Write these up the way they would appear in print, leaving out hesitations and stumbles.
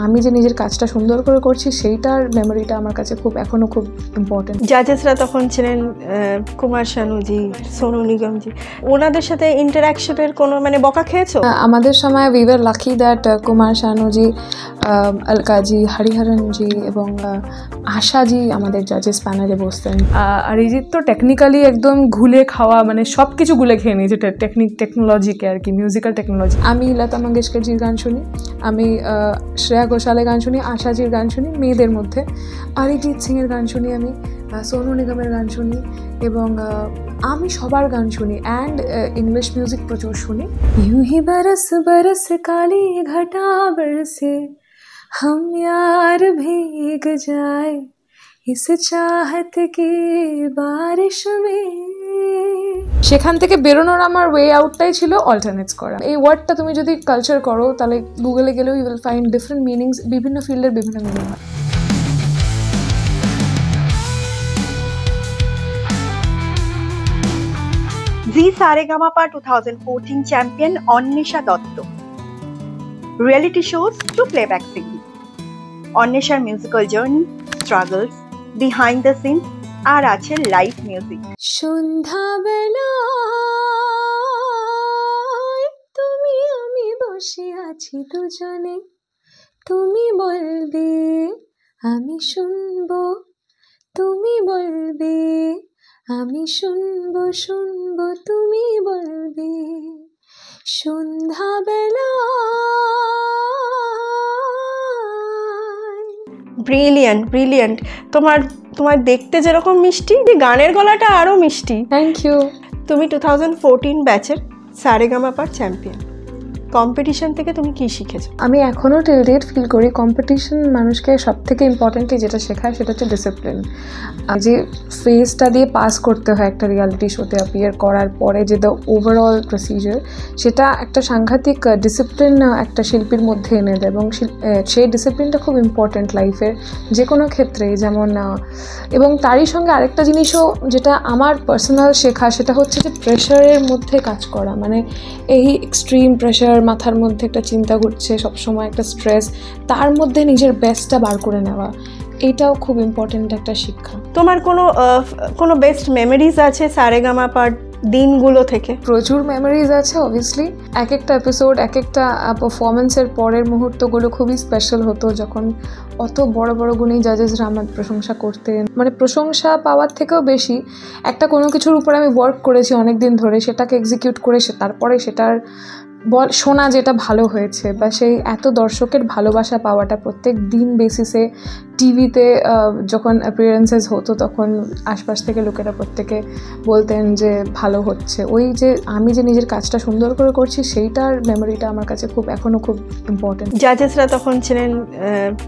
আমি যে নিজের কাজটা সুন্দর করে করছি সেইটার মেমোরিটা আমার কাছে এখনো খুব ইম্পর্টেন্ট। জাজেসরা তখন ছিলেন কুমার শানুজি, সোনু নিগমজি, ওনাদের সাথে ইন্টারাকশনের কোনো মানে বকা খেয়েছো? আমাদের সময় we were lucky that Kumar শানুজি, অলকাজি, হরিহরনজি এবং আশাজি আমাদের জাজেস প্যানেলে বসতেন। অরিজিৎ তো টেকনিক্যালি একদম ঘুলে খাওয়া, মানে সব কিছু গুলে খেয়ে নিয়েছে টেকনোলজিকে আর কি, মিউজিক্যাল টেকনোলজি। আমি লতা মঙ্গেশকরজির গান শুনি, আমি শ্রেয়া ঘোষালের গান শুনি, আশাজির গান শুনি মেয়েদের মধ্যে, অরিজিৎ সিংয়ের গান শুনি, আমি সোনু নিগমের গান শুনি এবং আমি সবার গান শুনি অ্যান্ড ইংলিশ মিউজিক প্রচুর শুনি। यूं ही बरस बरस काली घटा बरसे हम यार भीग जाए इस चाहत की बारिश में। সেখান থেকে বেরোনোর আমার ওয়ে আউটটাই ছিল অল্টারনেটস করা। এই ওয়ার্ডটা তুমি যদি কালচার করো তাহলে গুগলে গেলেও you will find different meanings, বিভিন্ন ফিল্ডের বিভিন্ন মিনিং হয়। Zee Sa Re Ga Ma Pa 2014 champion Anwesha Dutta. Reality shows to playback singing, অন্বেষার musical journey, struggles, behind the scenes, আর আছে লাইভ মিউজিক। সন্ধ্যাবেলায় তুমি আমি বসে আছি দুজনে, তুমি বলবে আমি শুনবো, তুমি বলবে আমি শুনবো, শুনবো তুমি বলবে। সন্ধ্যাবেলায় ব্রিলিয়ান্ট ব্রিলিয়ান্ট। তোমার দেখতে যেরকম মিষ্টি, গানের গলাটা আরও মিষ্টি। Thank you. তুমি 2014 ব্যাচের সারেগামাপার চ্যাম্পিয়ন। কম্পিটিশন থেকে তুমি কি শিখেছো? আমি এখনও টিল ডেট ফিল করি কম্পিটিশন মানুষকে সব থেকে ইম্পর্টেন্টলি যেটা শেখায় সেটা হচ্ছে ডিসিপ্লিন। যে ফেজটা দিয়ে পাস করতে হয় একটা রিয়ালিটি শোতে অ্যাপিয়ার করার পরে, যে দ্য ওভারঅল প্রসিজার, সেটা একটা সাংঘাতিক ডিসিপ্লিন একটা শিল্পীর মধ্যে এনে দেয় এবং সেই ডিসিপ্লিনটা খুব ইম্পর্টেন্ট লাইফের যে কোনো ক্ষেত্রেই। যেমন এবং তারই সঙ্গে আরেকটা জিনিসও যেটা আমার পার্সোনাল শেখা সেটা হচ্ছে যে প্রেশারের মধ্যে কাজ করা, মানে এই এক্সট্রিম প্রেশার, মাথার মধ্যে একটা চিন্তা ঘুরছে সবসময়, একটা স্ট্রেস, তার মধ্যে নিজের বেস্টটা বার করে নেওয়া, এটাও খুব ইম্পর্টেন্ট একটা শিক্ষা। তোমার কোনো বেস্ট মেমোরিজ আছে সারেগামাপার দিনগুলো থেকে? প্রচুর মেমোরিজ আছে অবভিয়াসলি। এক একটা এপিসোড, এক একটা পারফরমেন্সের পরের মুহূর্তগুলো খুবই স্পেশাল হতো, যখন অত বড় বড় গুণী জাজেসরা আমার প্রশংসা করতেন। মানে প্রশংসা পাওয়ার থেকেও বেশি একটা কোনো কিছুর উপরে আমি ওয়ার্ক করেছি অনেক দিন ধরে, সেটাকে এক্সিকিউট করে তারপরে সেটার শোনা যেটা ভালো হয়েছে, বা সেই এত দর্শকের ভালোবাসা পাওয়াটা প্রত্যেক দিন বেসিসে টিভিতে যখন অ্যাপিয়ারেন্সেস হতো তখন আশপাশ থেকে লোকেরা প্রত্যেকে বলতেন যে ভালো হচ্ছে। ওই যে আমি যে নিজের কাজটা সুন্দর করে করছি সেইটার মেমোরিটা আমার কাছে এখনো খুব ইম্পর্টেন্ট। জাজেসরা তখন ছিলেন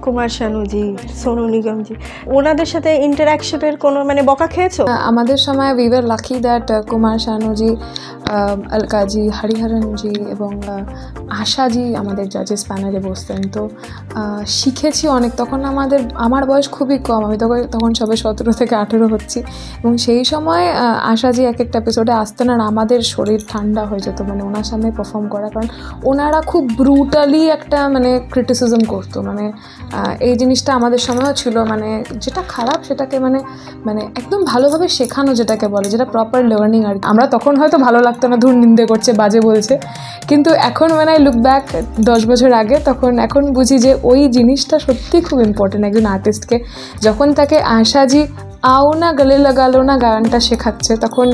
কুমার শানুজি, সোনু নিগমজি, ওনাদের সাথে ইন্টারাকশনের কোনো মানে বকা খেয়েছো? আমাদের সময় we were lucky that Kumar শানুজি, অলকাজি, হরিহরনজি এবং আশাজি আমাদের জাজেস প্যানেলে বসতেন। তো শিখেছি অনেক। তখন আমার বয়স খুবই কম, আমি তখন সবে 17 থেকে 18 হচ্ছি, এবং সেই সময় আশাজি এক একটা এপিসোডে আসতেন আর আমাদের শরীর ঠান্ডা হয়ে যেত মানে ওনার সামনে পারফর্ম করা, কারণ ওনারা খুব ব্রুটালি একটা মানে ক্রিটিসিজম করতো। মানে এই জিনিসটা আমাদের সময়ও ছিল, মানে যেটা খারাপ সেটাকে মানে একদম ভালোভাবে শেখানো, যেটাকে বলে, যেটা প্রপার লার্নিং আর কি। আমরা তখন হয়তো ভালো লাগতো না, ধুর নিন্দে করছে, বাজে বলছে, কিন্তু এখন মানে লুক ব্যাক 10 বছর আগে, এখন বুঝি যে ওই জিনিসটা সত্যি খুব ইম্পর্টেন্ট একজন আর্টিস্টকে। যখন তাকে আশাজি আও না গলে লাগালো না গানটা শেখাচ্ছে, তখন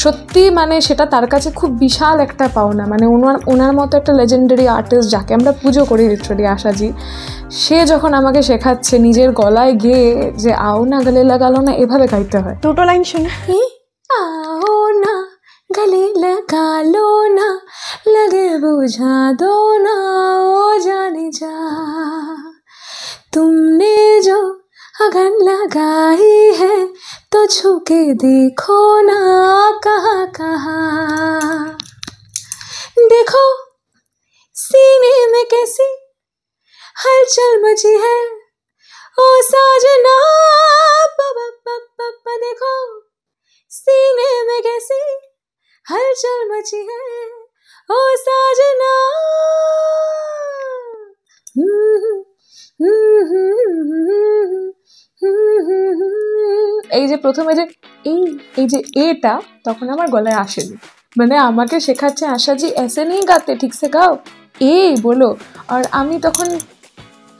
সত্যি মানে সেটা তার কাছে খুব বিশাল একটা পাওনা। মানে ওনার মতো একটা লেজেন্ডারি আর্টিস্ট যাকে আমরা পুজো করি লিটারালি, আশাজি, সে যখন আমাকে শেখাচ্ছে নিজের গলায় গেয়ে যে আও না গলে লাগালো না এভাবে গাইতে হয়। দুটো লাইন শুনে। आओ ना गले लगा लो ना, लगे बुझा दो ना, ओ जाने जा, तुमने जो अगन लगाई है तो छू के देखो ना, कहाँ कहाँ देखो सीने में कैसी हलचल मची है, ओ साजना पापा पापा देखो सीने में कैसी हलचल मची है, ओ साजना। এই যে প্রথমে যে এই এই যে এটা তখন আমার গলায় আসেনি, মানে আমাকে শেখাচ্ছে আশাজি এসে নেই গাতে, ঠিক সে গাও, এই বলো। আর আমি তখন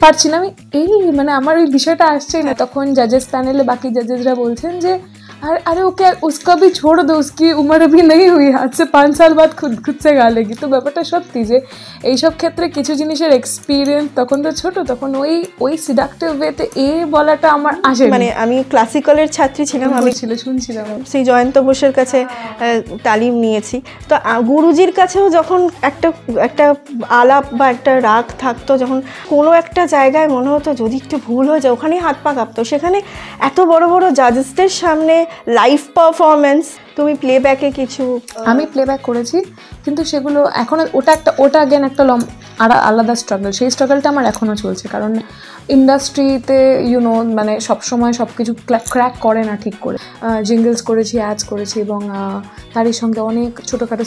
পারছি না, আমি এই মানে আমার ওই বিষয়টা আসছেই না। তখন জাজেস প্যানেলে বাকি জাজেসরা বলছেন যে अरे वो क्या, उसका भी छोड़ दो, उसकी उम्र अभी नहीं हुई, आज से 5 साल बाद खुद से गा लेगी। তো ব্যাপারটা সত্যি যে এইসব ক্ষেত্রে কিছু জিনিসের এক্সপিরিয়েন্স, তখন তো ছোট, তখন ওই সিডাক্টিভ ওয়েতে এ বলাটা আমার আসে। মানে আমি ক্লাসিক্যালের ছাত্রী ছিলাম, আমি শুনছিলাম শ্রী জয়ন্ত বোসের কাছে তালিম নিয়েছি। তো গুরুজির কাছেও যখন একটা আলাপ বা একটা রাগ থাকতো, যখন কোনো একটা জায়গায় মনে হতো যদি একটু ভুল হয়ে যায়, ওখানেই হাত পা কাঁপতো। সেখানে এত বড় বড় জাজেসদের সামনে লাইভ পারফরমেন্স, তুমি প্লেব্যাকে কিছু? আমি প্লেব্যাক করেছি, কিন্তু সেগুলো এখনও ওটা অ্যাগেন একটা আলাদা স্ট্রাগল। সেই স্ট্রাগলটা আমার এখনও চলছে, কারণ ইন্ডাস্ট্রিতে মানে সবসময় সব কিছু ক্র্যাক করে না ঠিক করে। জিঙ্গলস করেছি, অ্যাডস করেছি, এবং তারই সঙ্গে অনেক ছোটোখাটো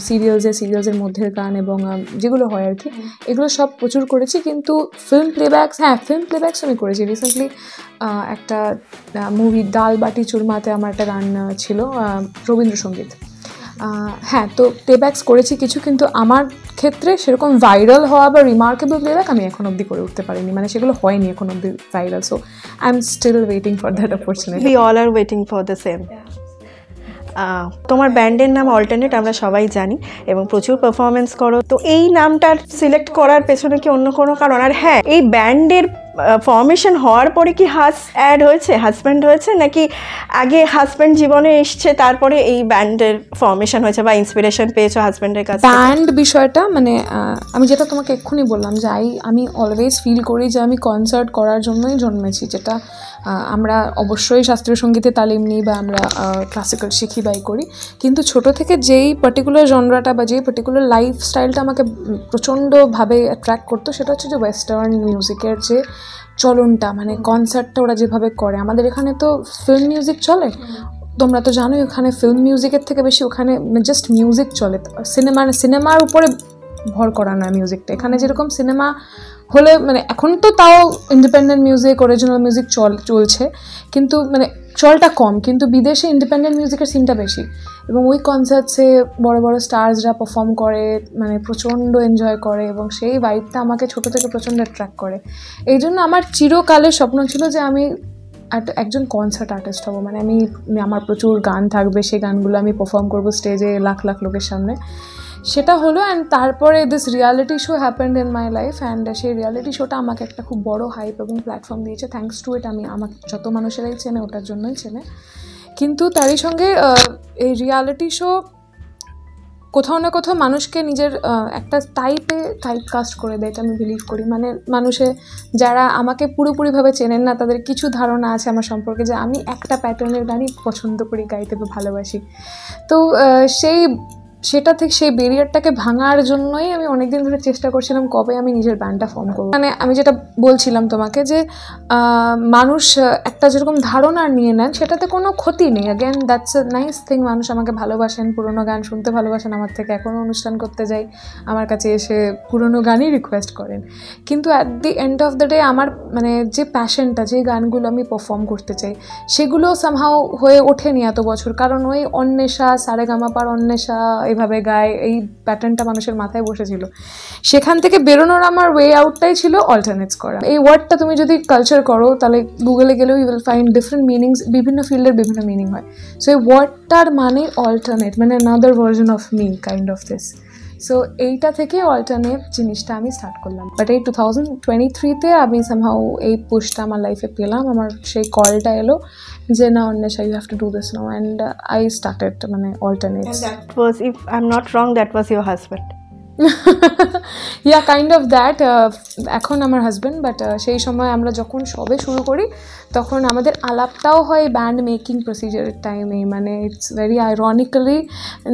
সিরিয়ালসের মধ্যের গান এবং যেগুলো হয় আর কি, এগুলো সব প্রচুর করেছি। কিন্তু ফিল্ম প্লেব্যাকস আমি করেছি রিসেন্টলি। একটা মুভি ডাল বাটি চুরমাতে আমার একটা গান ছিল রবীন্দ্রসঙ্গীত। হ্যাঁ, তো প্লেব্যাকস করেছি কিছু, কিন্তু আমার ক্ষেত্রে সেরকম ভাইরাল হওয়া বা রিমার্কেবল প্লেব্যাক আমি এখন অবধি করে উঠতে পারিনি, মানে সেগুলো হয়নি এখন অবধি viral. So I am still waiting for that opportunity. We all are waiting for the same. তোমার ব্যান্ডের নাম অল্টারনেট, আমরা সবাই জানি, এবং প্রচুর পারফরমেন্স করো। তো এই নামটার সিলেক্ট করার পেছনে কি অন্য কোনো কারণ? আর হ্যাঁ, এই ব্যান্ডের ফর্মেশন হওয়ার পরে কি হাজব্যান্ড হয়েছে, নাকি আগে হাজব্যান্ড জীবনে এসছে তারপরে এই ব্যান্ডের ফর্মেশন হয়েছে, বা ইন্সপিরেশন পেয়েছো হাজব্যান্ডের কাছে? ব্যান্ড বিষয়টা মানে আমি যেটা তোমাকে এক্ষুনি বললাম যে আমি অলওয়েজ ফিল করি যে আমি কনসার্ট করার জন্যই জন্মেছি, যেটা আমরা অবশ্যই শাস্ত্রীয় সঙ্গীতে তালিম নিই বা আমরা ক্লাসিক্যাল শিখি বাই করি, কিন্তু ছোট থেকে যেই পার্টিকুলার জনরাটা বা যেই পার্টিকুলার লাইফস্টাইলটা আমাকে প্রচণ্ডভাবে অ্যাট্রাক্ট করতো, সেটা হচ্ছে যে ওয়েস্টার্ন মিউজিকের যে চলনটা, মানে কনসার্টটা ওরা যেভাবে করে। আমাদের এখানে তো ফিল্ম মিউজিক চলে, তোমরা তো জানোই, ওখানে ফিল্ম মিউজিকের থেকে বেশি ওখানে জাস্ট মিউজিক চলে। সিনেমার উপরে ভর করা নয় মিউজিকটা। এখানে যেরকম সিনেমা হলে মানে এখন তো তাও ইন্ডিপেন্ডেন্ট মিউজিক, অরিজিনাল মিউজিক চলছে, কিন্তু মানে চলটা কম, কিন্তু বিদেশে ইন্ডিপেন্ডেন্ট মিউজিকের সিনটা বেশি। এবং ওই কনসার্টসে বড় বড় স্টার্সরা পারফর্ম করে, মানে প্রচণ্ড এনজয় করে, এবং সেই ভাইবটা আমাকে ছোটো থেকে প্রচণ্ড অ্যাট্রাক্ট করে। এই জন্য আমার চিরকালের স্বপ্ন ছিল যে আমি একজন কনসার্ট আর্টিস্ট হব, মানে আমার প্রচুর গান থাকবে, সেই গানগুলো আমি পারফর্ম করবো স্টেজে লাখ লাখ লোকের সামনে। সেটা হলো, অ্যান্ড তারপরে this reality show happened in my life, and সেই রিয়ালিটি শোটা আমাকে একটা খুব বড় হাইপ এবং প্ল্যাটফর্ম দিয়েছে। থ্যাঙ্কস টু ইট আমাকে যত মানুষেরাই চেনে ওটার জন্যই চেনে। কিন্তু তারই সঙ্গে এই রিয়ালিটি শো কোথাও না কোথাও মানুষকে নিজের একটা টাইপ কাস্ট করে দেয়, এটা আমি বিলিভ করি। মানে মানুষে যারা আমাকে পুরোপুরিভাবে চেনেন না, তাদের কিছু ধারণা আছে আমার সম্পর্কে যে আমি একটা প্যাটার্নের গানই পছন্দ করি, গাইতে বা ভালোবাসি। তো সেটা থেকে সেই ব্যারিয়ারটাকে ভাঙার জন্যই আমি অনেকদিন ধরে চেষ্টা করছিলাম কবে আমি নিজের ব্যান্ডটা ফর্ম করবো। মানে আমি যেটা বলছিলাম তোমাকে যে মানুষ একটা যেরকম ধারণা নিয়ে নেন, সেটাতে কোনো ক্ষতি নেই। Again that's a nice thing. মানুষ আমাকে ভালোবাসেন, পুরোনো গান শুনতে ভালোবাসেন আমার থেকে। এখনও অনুষ্ঠান করতে যাই, আমার কাছে এসে পুরোনো গানই রিকোয়েস্ট করেন। কিন্তু at the end of the day আমার মানে যে প্যাশনটা, যে গানগুলো আমি পারফর্ম করতে চাই, সেগুলো সামহাও হয়ে ওঠেনি এত বছর, কারণ ওই অন্বেষা, সারেগামাপার অন্বেষা এইভাবে গায়, এই প্যাটার্নটা মানুষের মাথায় বসেছিল। সেখান থেকে বেরোনোর আমার ওয়ে আউটটাই ছিল অল্টারনেটস করা। এই ওয়ার্ডটা তুমি যদি কালচার করো, তাহলে গুগলে গেলেও you will find different meanings, বিভিন্ন ফিল্ডের বিভিন্ন মিনিং হয়। সো এই ওয়ার্ডটার মানে অল্টারনেট, মানে another version of me kind of this. So এইটা থেকে অল্টারনেট জিনিসটা আমি স্টার্ট করলাম। বাট এই 2023-তে আমি সামহাউ এই পুশটা আমার লাইফে পেলাম, আমার সেই কলটা এলো যে না Anwesha, you have to do this now, and I started মানে alternates. That was, if I'm not wrong, that was your husband? Yeah kind of that. এখন আমার হাজব্যান্ড, বাট সেই সময় আমরা যখন সবে শুরু করি তখন আমাদের আলাপটাও হয় ব্যান্ড মেকিং প্রসিজারের টাইমেই। মানে ইটস ভেরি আইরনিক্যালি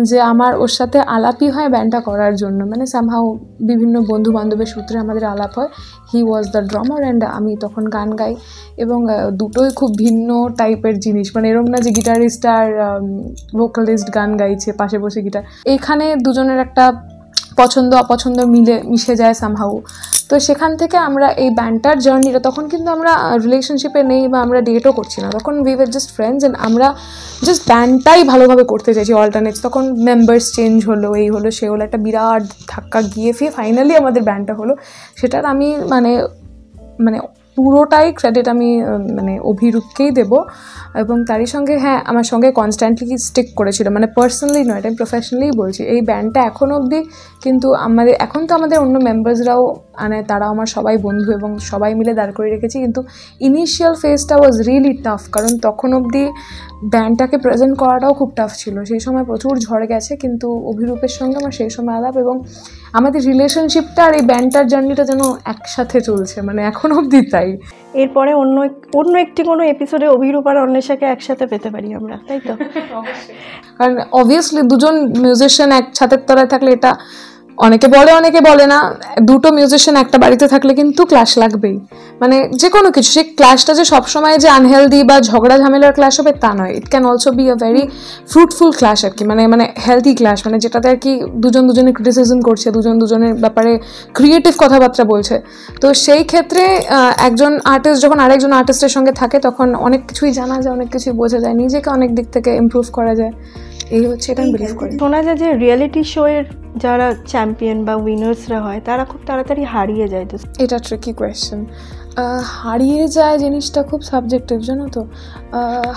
যে আমার ওর সাথে আলাপই হয় ব্যান্ডটা করার জন্য। মানে সামহাউ বিভিন্ন বন্ধু বান্ধবের সূত্রে আমাদের আলাপ হয়। হি ওয়াজ দ্য ড্রামার অ্যান্ড আমি তখন গান গাই, এবং দুটোই খুব ভিন্ন টাইপের জিনিস। মানে এরকম না যে গিটারিস্ট আর ভোকালিস্ট গান গাইছে পাশে বসে গিটার। এইখানে দুজনের একটা পছন্দ অপছন্দ মিশে যায় সামহাউ। তো সেখান থেকে আমরা এই ব্যান্ডটার জার্নিটা, তখন কিন্তু আমরা রিলেশনশিপে নেই বা আমরা ডেটও করছি না, তখন we were just friends and আমরা জাস্ট ব্যান্ডটাই ভালোভাবে করতে চাইছি অল্টারনেটস। তখন মেম্বার্স চেঞ্জ হলো, এই হলো সে হলো, একটা বিরাট ধাক্কা গিয়ে ফাইনালি আমাদের ব্যান্ডটা হলো। সেটার আমি মানে পুরোটাই ক্রেডিট আমি মানে অভিরূপকেই দেবো। এবং তারই সঙ্গে হ্যাঁ আমার সঙ্গে কনস্ট্যান্টলি স্টিক করেছিল, মানে পার্সোনালি নয়, এটা আমি প্রফেশনালিই বলছি। এই ব্যান্ডটা এখনও অবধি কিন্তু এখন তো আমাদের অন্য মেম্বার্সরাও মানে তারাও আমার সবাই বন্ধু এবং সবাই মিলে দাঁড় করে রেখেছি। কিন্তু ইনিশিয়াল ফেজটা ওয়াজ রিয়েলি টাফ, কারণ তখন অবধি ব্যান্ডটাকে প্রেজেন্ট করাটাও খুব টাফ ছিল। সেই সময় প্রচুর ঝড় গেছে, কিন্তু অভিরূপের সঙ্গে আমার সেই সময় আলাপ এবং আমাদের রিলেশনশিপটা আর এই ব্যান্ডটার জার্নিটা যেন একসাথে চলছে, মানে এখন অবধি তাই। এরপরে অন্য একটি কোনো এপিসোডে অভিরূপ আর অন্বেষাকে একসাথে পেতে পারি আমরা, তাই তো? কারণ অবভিয়াসলি দুজন মিউজিশিয়ান এক ছাদের তলায় থাকলে, এটা অনেকে বলে না, দুটো মিউজিশিয়ান একটা বাড়িতে থাকলে কিন্তু ক্লাশ লাগবেই, মানে যে কোনো কিছু। সেই ক্লাশটা যে সবসময় যে আনহেলদি বা ঝগড়া ঝামেলার ক্লাশ হবে তা নয়, it can also be a very fruitful clash আর কি, মানে হেলদি ক্লাশ, মানে যেটাতে আর কি দুজনের ক্রিটিসিজম করছে, দুজনের ব্যাপারে ক্রিয়েটিভ কথাবার্তা বলছে। তো সেই ক্ষেত্রে একজন আর্টিস্ট যখন আরেকজন আর্টিস্টের সঙ্গে থাকে তখন অনেক কিছুই জানা যায়, অনেক কিছুই বোঝা যায়, নিজেকে অনেক দিক থেকে ইমপ্রুভ করা যায়। এই হচ্ছে এটা আমি বিলিভ করি। শোনা যায় যে রিয়েলিটি শো এর যারা চ্যাম্পিয়ন বা উইনার্সরা হয় তারা খুব তাড়াতাড়ি হারিয়ে যায়। তো এটা ট্রিকি কোয়েশ্চেন। হারিয়ে যায় জিনিসটা খুব সাবজেক্টিভ, জানো তো।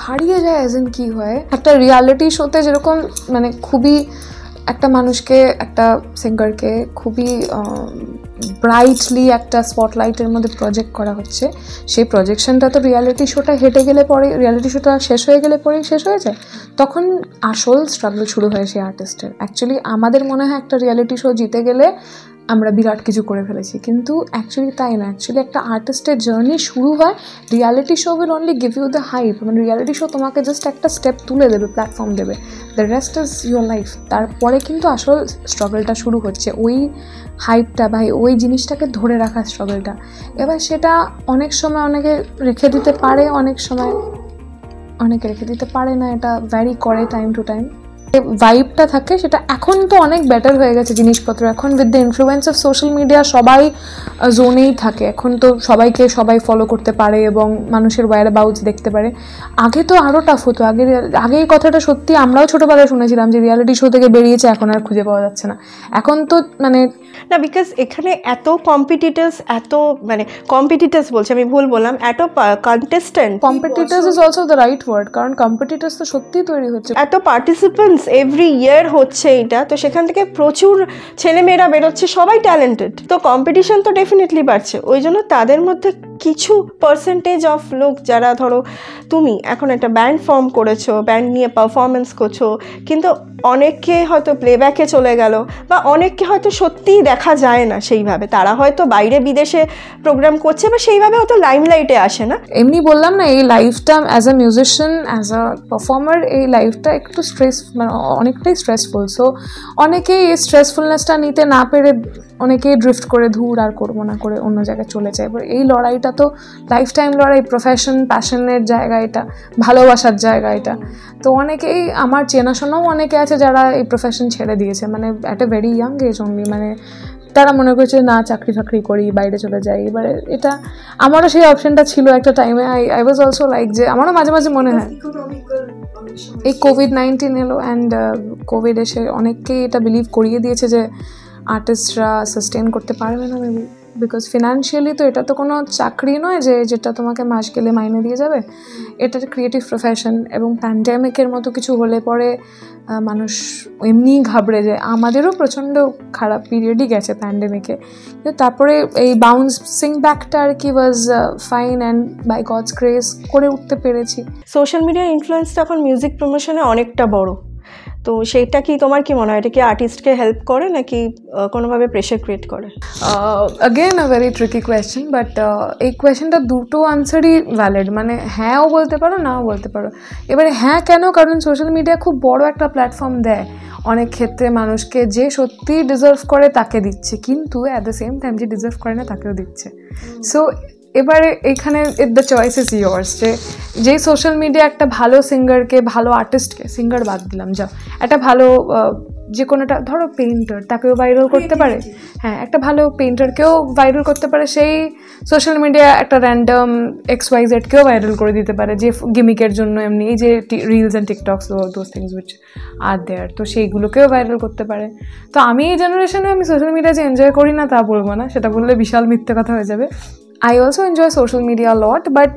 হারিয়ে যায় অ্যাজ ইন কী হয়, একটা রিয়ালিটি শোতে যেরকম মানে খুবই একটা মানুষকে, একটা সিঙ্গারকে খুবই ব্রাইটলি একটা স্পটলাইটের মধ্যে প্রজেক্ট করা হচ্ছে, সেই প্রজেকশনটা তো রিয়ালিটি শোটা রিয়ালিটি শোটা শেষ হয়ে গেলে পরেই শেষ হয়ে যায়, তখন আসল স্ট্রাগল শুরু হয় সেই আর্টিস্টের। অ্যাকচুয়ালি আমাদের মনে হয় একটা রিয়ালিটি শো জিতে গেলে আমরা বিরাট কিছু করে ফেলেছি, কিন্তু অ্যাকচুয়ালি তাই না। অ্যাকচুয়ালি একটা আর্টিস্টের জার্নি শুরু হয়, reality show will only give you the hype, মানে রিয়ালিটি শো তোমাকে জাস্ট একটা স্টেপ তুলে দেবে, প্ল্যাটফর্ম দেবে, the rest is your life. তারপরে কিন্তু আসল স্ট্রাগলটা শুরু হচ্ছে, ওই হাইপটা বা ওই জিনিসটাকে ধরে রাখার স্ট্রাগলটা। এবার সেটা অনেক সময় অনেকে রেখে দিতে পারে, অনেক সময় অনেকে রেখে দিতে পারে না, এটা ভ্যারি করে টাইম টু টাইম। ভাইবটা থাকে সেটা এখন তো অনেক বেটার হয়ে গেছে জিনিসপত্র, এখন with the influence of social media সবাই জোনেই থাকে, এখন তো সবাই ফলো করতে পারে এবং মানুষের ওয়ার অ্যাবাউটস দেখতে পারে। আগে তো আরও টাফ হতো, আগে এই কথাটা সত্যি আমরাও ছোটোবেলায় শুনেছিলাম যে রিয়ালিটি শো থেকে বেরিয়েছে, এখন আর খুঁজে পাওয়া যাচ্ছে না। এখন তো মানে না, বিকজ এখানে এত কম্পিটিটার্স বলছে, আমি ভুল বললাম, এত contestant, competitors is also the right word, কারণ কম্পিটিটার্স তো সত্যিই তৈরি হচ্ছে, এত পার্টিসিপেন্টস এভরি ইয়ার হচ্ছে এটা, তো সেখান থেকে প্রচুর ছেলেমেয়েরা বেরোচ্ছে, সবাই ট্যালেন্টেড, তো কম্পিটিশন তো ডেফিনেটলি বাড়ছে। ওই জন্য তাদের মধ্যে কিছু পার্সেন্টেজ অফ লোক, যারা ধরো তুমি এখন একটা ব্যান্ড ফর্ম করেছো, ব্যান্ড নিয়ে পারফরমেন্স করছো, কিন্তু অনেকে হয়তো প্লেব্যাকে চলে গেল, বা অনেককে হয়তো সত্যিই দেখা যায় না সেইভাবে, তারা হয়তো বাইরে বিদেশে প্রোগ্রাম করছে বা সেইভাবে হয়তো লাইমলাইটে আসে না। এমনি বললাম না, এই লাইফটা as a musician, as a performer, এই লাইফটা একটু মানে অনেকটাই স্ট্রেসফুল। সো অনেকেই এই স্ট্রেসফুলনেসটা নিতে না পেরে অনেকেই ড্রিফট করে ধুর আর করবো না করে অন্য জায়গায় চলে যায়। এবার এই লড়াইটা তো লাইফ টাইম লড়াই, প্রফেশন প্যাশনের জায়গা এটা, ভালোবাসার জায়গা এটা। তো অনেকেই আমার চেনাশোনাও অনেকে আছে যারা এই প্রফেশন ছেড়ে দিয়েছে, মানে at a very young age only, মানে তারা মনে করছে না চাকরি করি, বাইরে চলে যাই। এবারে এটা আমারও সেই অপশনটা ছিল একটা টাইমে, আই ওয়াজ অলসো লাইক, যে আমারও মাঝে মাঝে মনে হয় এই কোভিড-19 এলো অ্যান্ড কোভিড এসে অনেককেই এটা বিলিভ করিয়ে দিয়েছে যে আর্টিস্টরা সাস্টেন করতে পারবে না মেবি, বিকজ ফিনান্সিয়ালি তো এটা তো কোনো চাকরি নয় যেটা তোমাকে মাস গেলে মাইনে দিয়ে যাবে, এটা ক্রিয়েটিভ প্রফেশন। এবং প্যান্ডেমিকের মতো কিছু হলে পরে মানুষ এমনিই ঘাবড়ে যায়। আমাদেরও প্রচণ্ড খারাপ পিরিয়ডই গেছে প্যান্ডেমিকে, কিন্তু তারপরে এই বাউন্সিং ব্যাকটা আর কি was fine and by God's grace করে উঠতে পেরেছি। সোশ্যাল মিডিয়ার ইনফ্লুয়েন্সটা এখন মিউজিক প্রমোশনে অনেকটা বড়, তো সেইটা কি তোমার কি মনে হয়, এটা কি আর্টিস্টকে হেল্প করে নাকি কোনোভাবে প্রেশার ক্রিয়েট করে? Again a very tricky question, but এই কোয়েশ্চেনটা দুটো আনসারই ভ্যালিড, মানে হ্যাঁও বলতে পারো নাও বলতে পারো। এবারে হ্যাঁ কেন, কারণ সোশ্যাল মিডিয়া খুব বড় একটা প্ল্যাটফর্ম দেয় অনেক ক্ষেত্রে মানুষকে, যে সত্যিই ডিজার্ভ করে তাকে দিচ্ছে, কিন্তু অ্যাট দ্য সেম টাইম যে ডিজার্ভ করে না তাকেও দিচ্ছে। সো এবারে এখানে দ্য চয়েস ইজ ইয়ার্স, যেই সোশ্যাল মিডিয়া একটা ভালো সিঙ্গারকে, ভালো আর্টিস্টকে, সিঙ্গার বাদ দিলাম, একটা ভালো যে কোনোটা ধরো পেইন্টার, তাকেও ভাইরাল করতে পারে। হ্যাঁ, একটা ভালো পেইন্টারকেও ভাইরাল করতে পারে, সেই সোশ্যাল মিডিয়া একটা র্যান্ডম XYZকেও ভাইরাল করে দিতে পারে যে গিমিকের জন্য এমনি এই যে reels and TikToks those things which are there, তো সেইগুলোকেও ভাইরাল করতে পারে। তো আমি এই জেনারেশনে আমি সোশ্যাল মিডিয়া যে এনজয় করি না তা বলবো না, সেটা বললে বিশাল মিথ্যে কথা হয়ে যাবে। I also enjoy social media a lot, but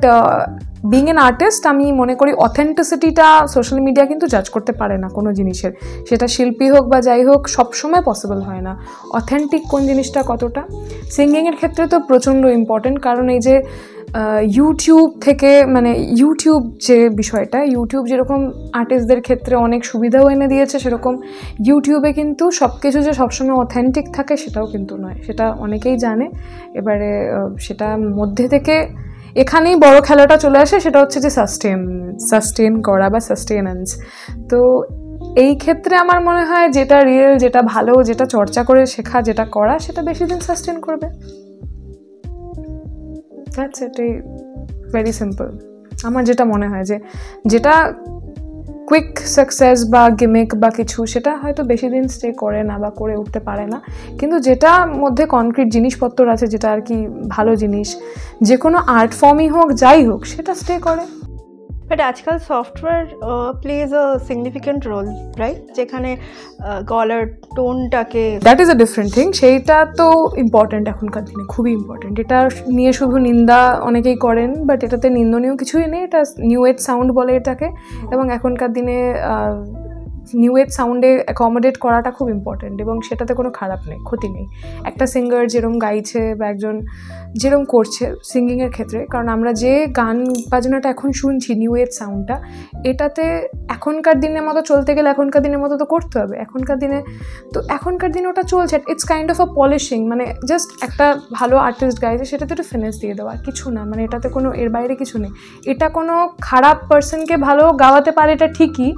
being an artist আমি মনে করি অথেন্টিসিটিটা সোশ্যাল মিডিয়া কিন্তু জাজ করতে পারে না কোনো জিনিসের, সেটা শিল্পী হোক বা যাই হোক, সবসময় পসিবল হয় না অথেন্টিক কোন জিনিসটা কতটা। সিঙ্গিংয়ের ক্ষেত্রে তো প্রচণ্ড ইম্পর্টেন্ট, কারণ এই যে ইউটিউব থেকে মানে ইউটিউব যে বিষয়টা, ইউটিউব যেরকম আর্টিস্টদের ক্ষেত্রে অনেক সুবিধাও এনে দিয়েছে, সেরকম ইউটিউবে কিন্তু সব কিছু যে সবসময় অথেন্টিক থাকে সেটাও কিন্তু নয়, সেটা অনেকেই জানে। এবারে সেটার মধ্যে থেকে এখানেই বড় খেলাটা চলে আসে, সেটা হচ্ছে যে সাস্টেন করা বা সাস্টেনেন্স। তো এই ক্ষেত্রে আমার মনে হয় যেটা রিয়েল, যেটা ভালো, যেটা চর্চা করে শেখা, যেটা করা, সেটা বেশি দিন সাস্টেন করবে। That's it, very simple. আমার যেটা মনে হয় যে যেটা কুইক সাকসেস বা গিমিক বা কিছু, সেটা হয়তো বেশি দিন স্টে করে না বা করে উঠতে পারে না, কিন্তু যেটা মধ্যে কনক্রিট জিনিসপত্র আছে, যেটা আর কি ভালো জিনিস, যে কোনো আর্ট ফর্মই হোক যাই হোক, সেটা স্টে করে। বাট আজকাল software plays a significant role, right, যেখানে গলার টোনটাকে, that is a different thing. সেইটা তো ইম্পর্ট্যান্ট এখনকার দিনে, খুবই ইম্পর্ট্যান্ট। এটা নিয়ে শুধু নিন্দা অনেকেই করেন, বাট এটাতে নিন্দনীয় কিছুই নেই। এটা নিউ এজ সাউন্ড বলে এটাকে, এবং এখনকার দিনে নিউ এজ সাউন্ডে অ্যাকোমোডেট করাটা খুব ইম্পর্ট্যান্ট, এবং সেটাতে কোনো খারাপ নেই, ক্ষতি নেই। একটা সিঙ্গার যেরকম গাইছে বা একজন যেরকম করছে সিঙ্গিংয়ের ক্ষেত্রে, কারণ আমরা যে গান বাজনাটা এখন শুনছি নিউ এজ সাউন্ডটা, এটাতে এখনকার দিনের মতো চলতে গেলে এখনকার দিনের মতো তো করতে হবে। এখনকার দিনে ওটা চলছে, it's kind of a polishing, মানে জাস্ট একটা ভালো আর্টিস্ট গাইছে সেটাতে একটু ফিনিশ দিয়ে দেওয়া, আর কিছু না, মানে এটাতে কোনো এর বাইরে কিছু নেই। এটা কোনো খারাপ পার্সনকে ভালো গাওয়াতে পারে, এটা ঠিকই,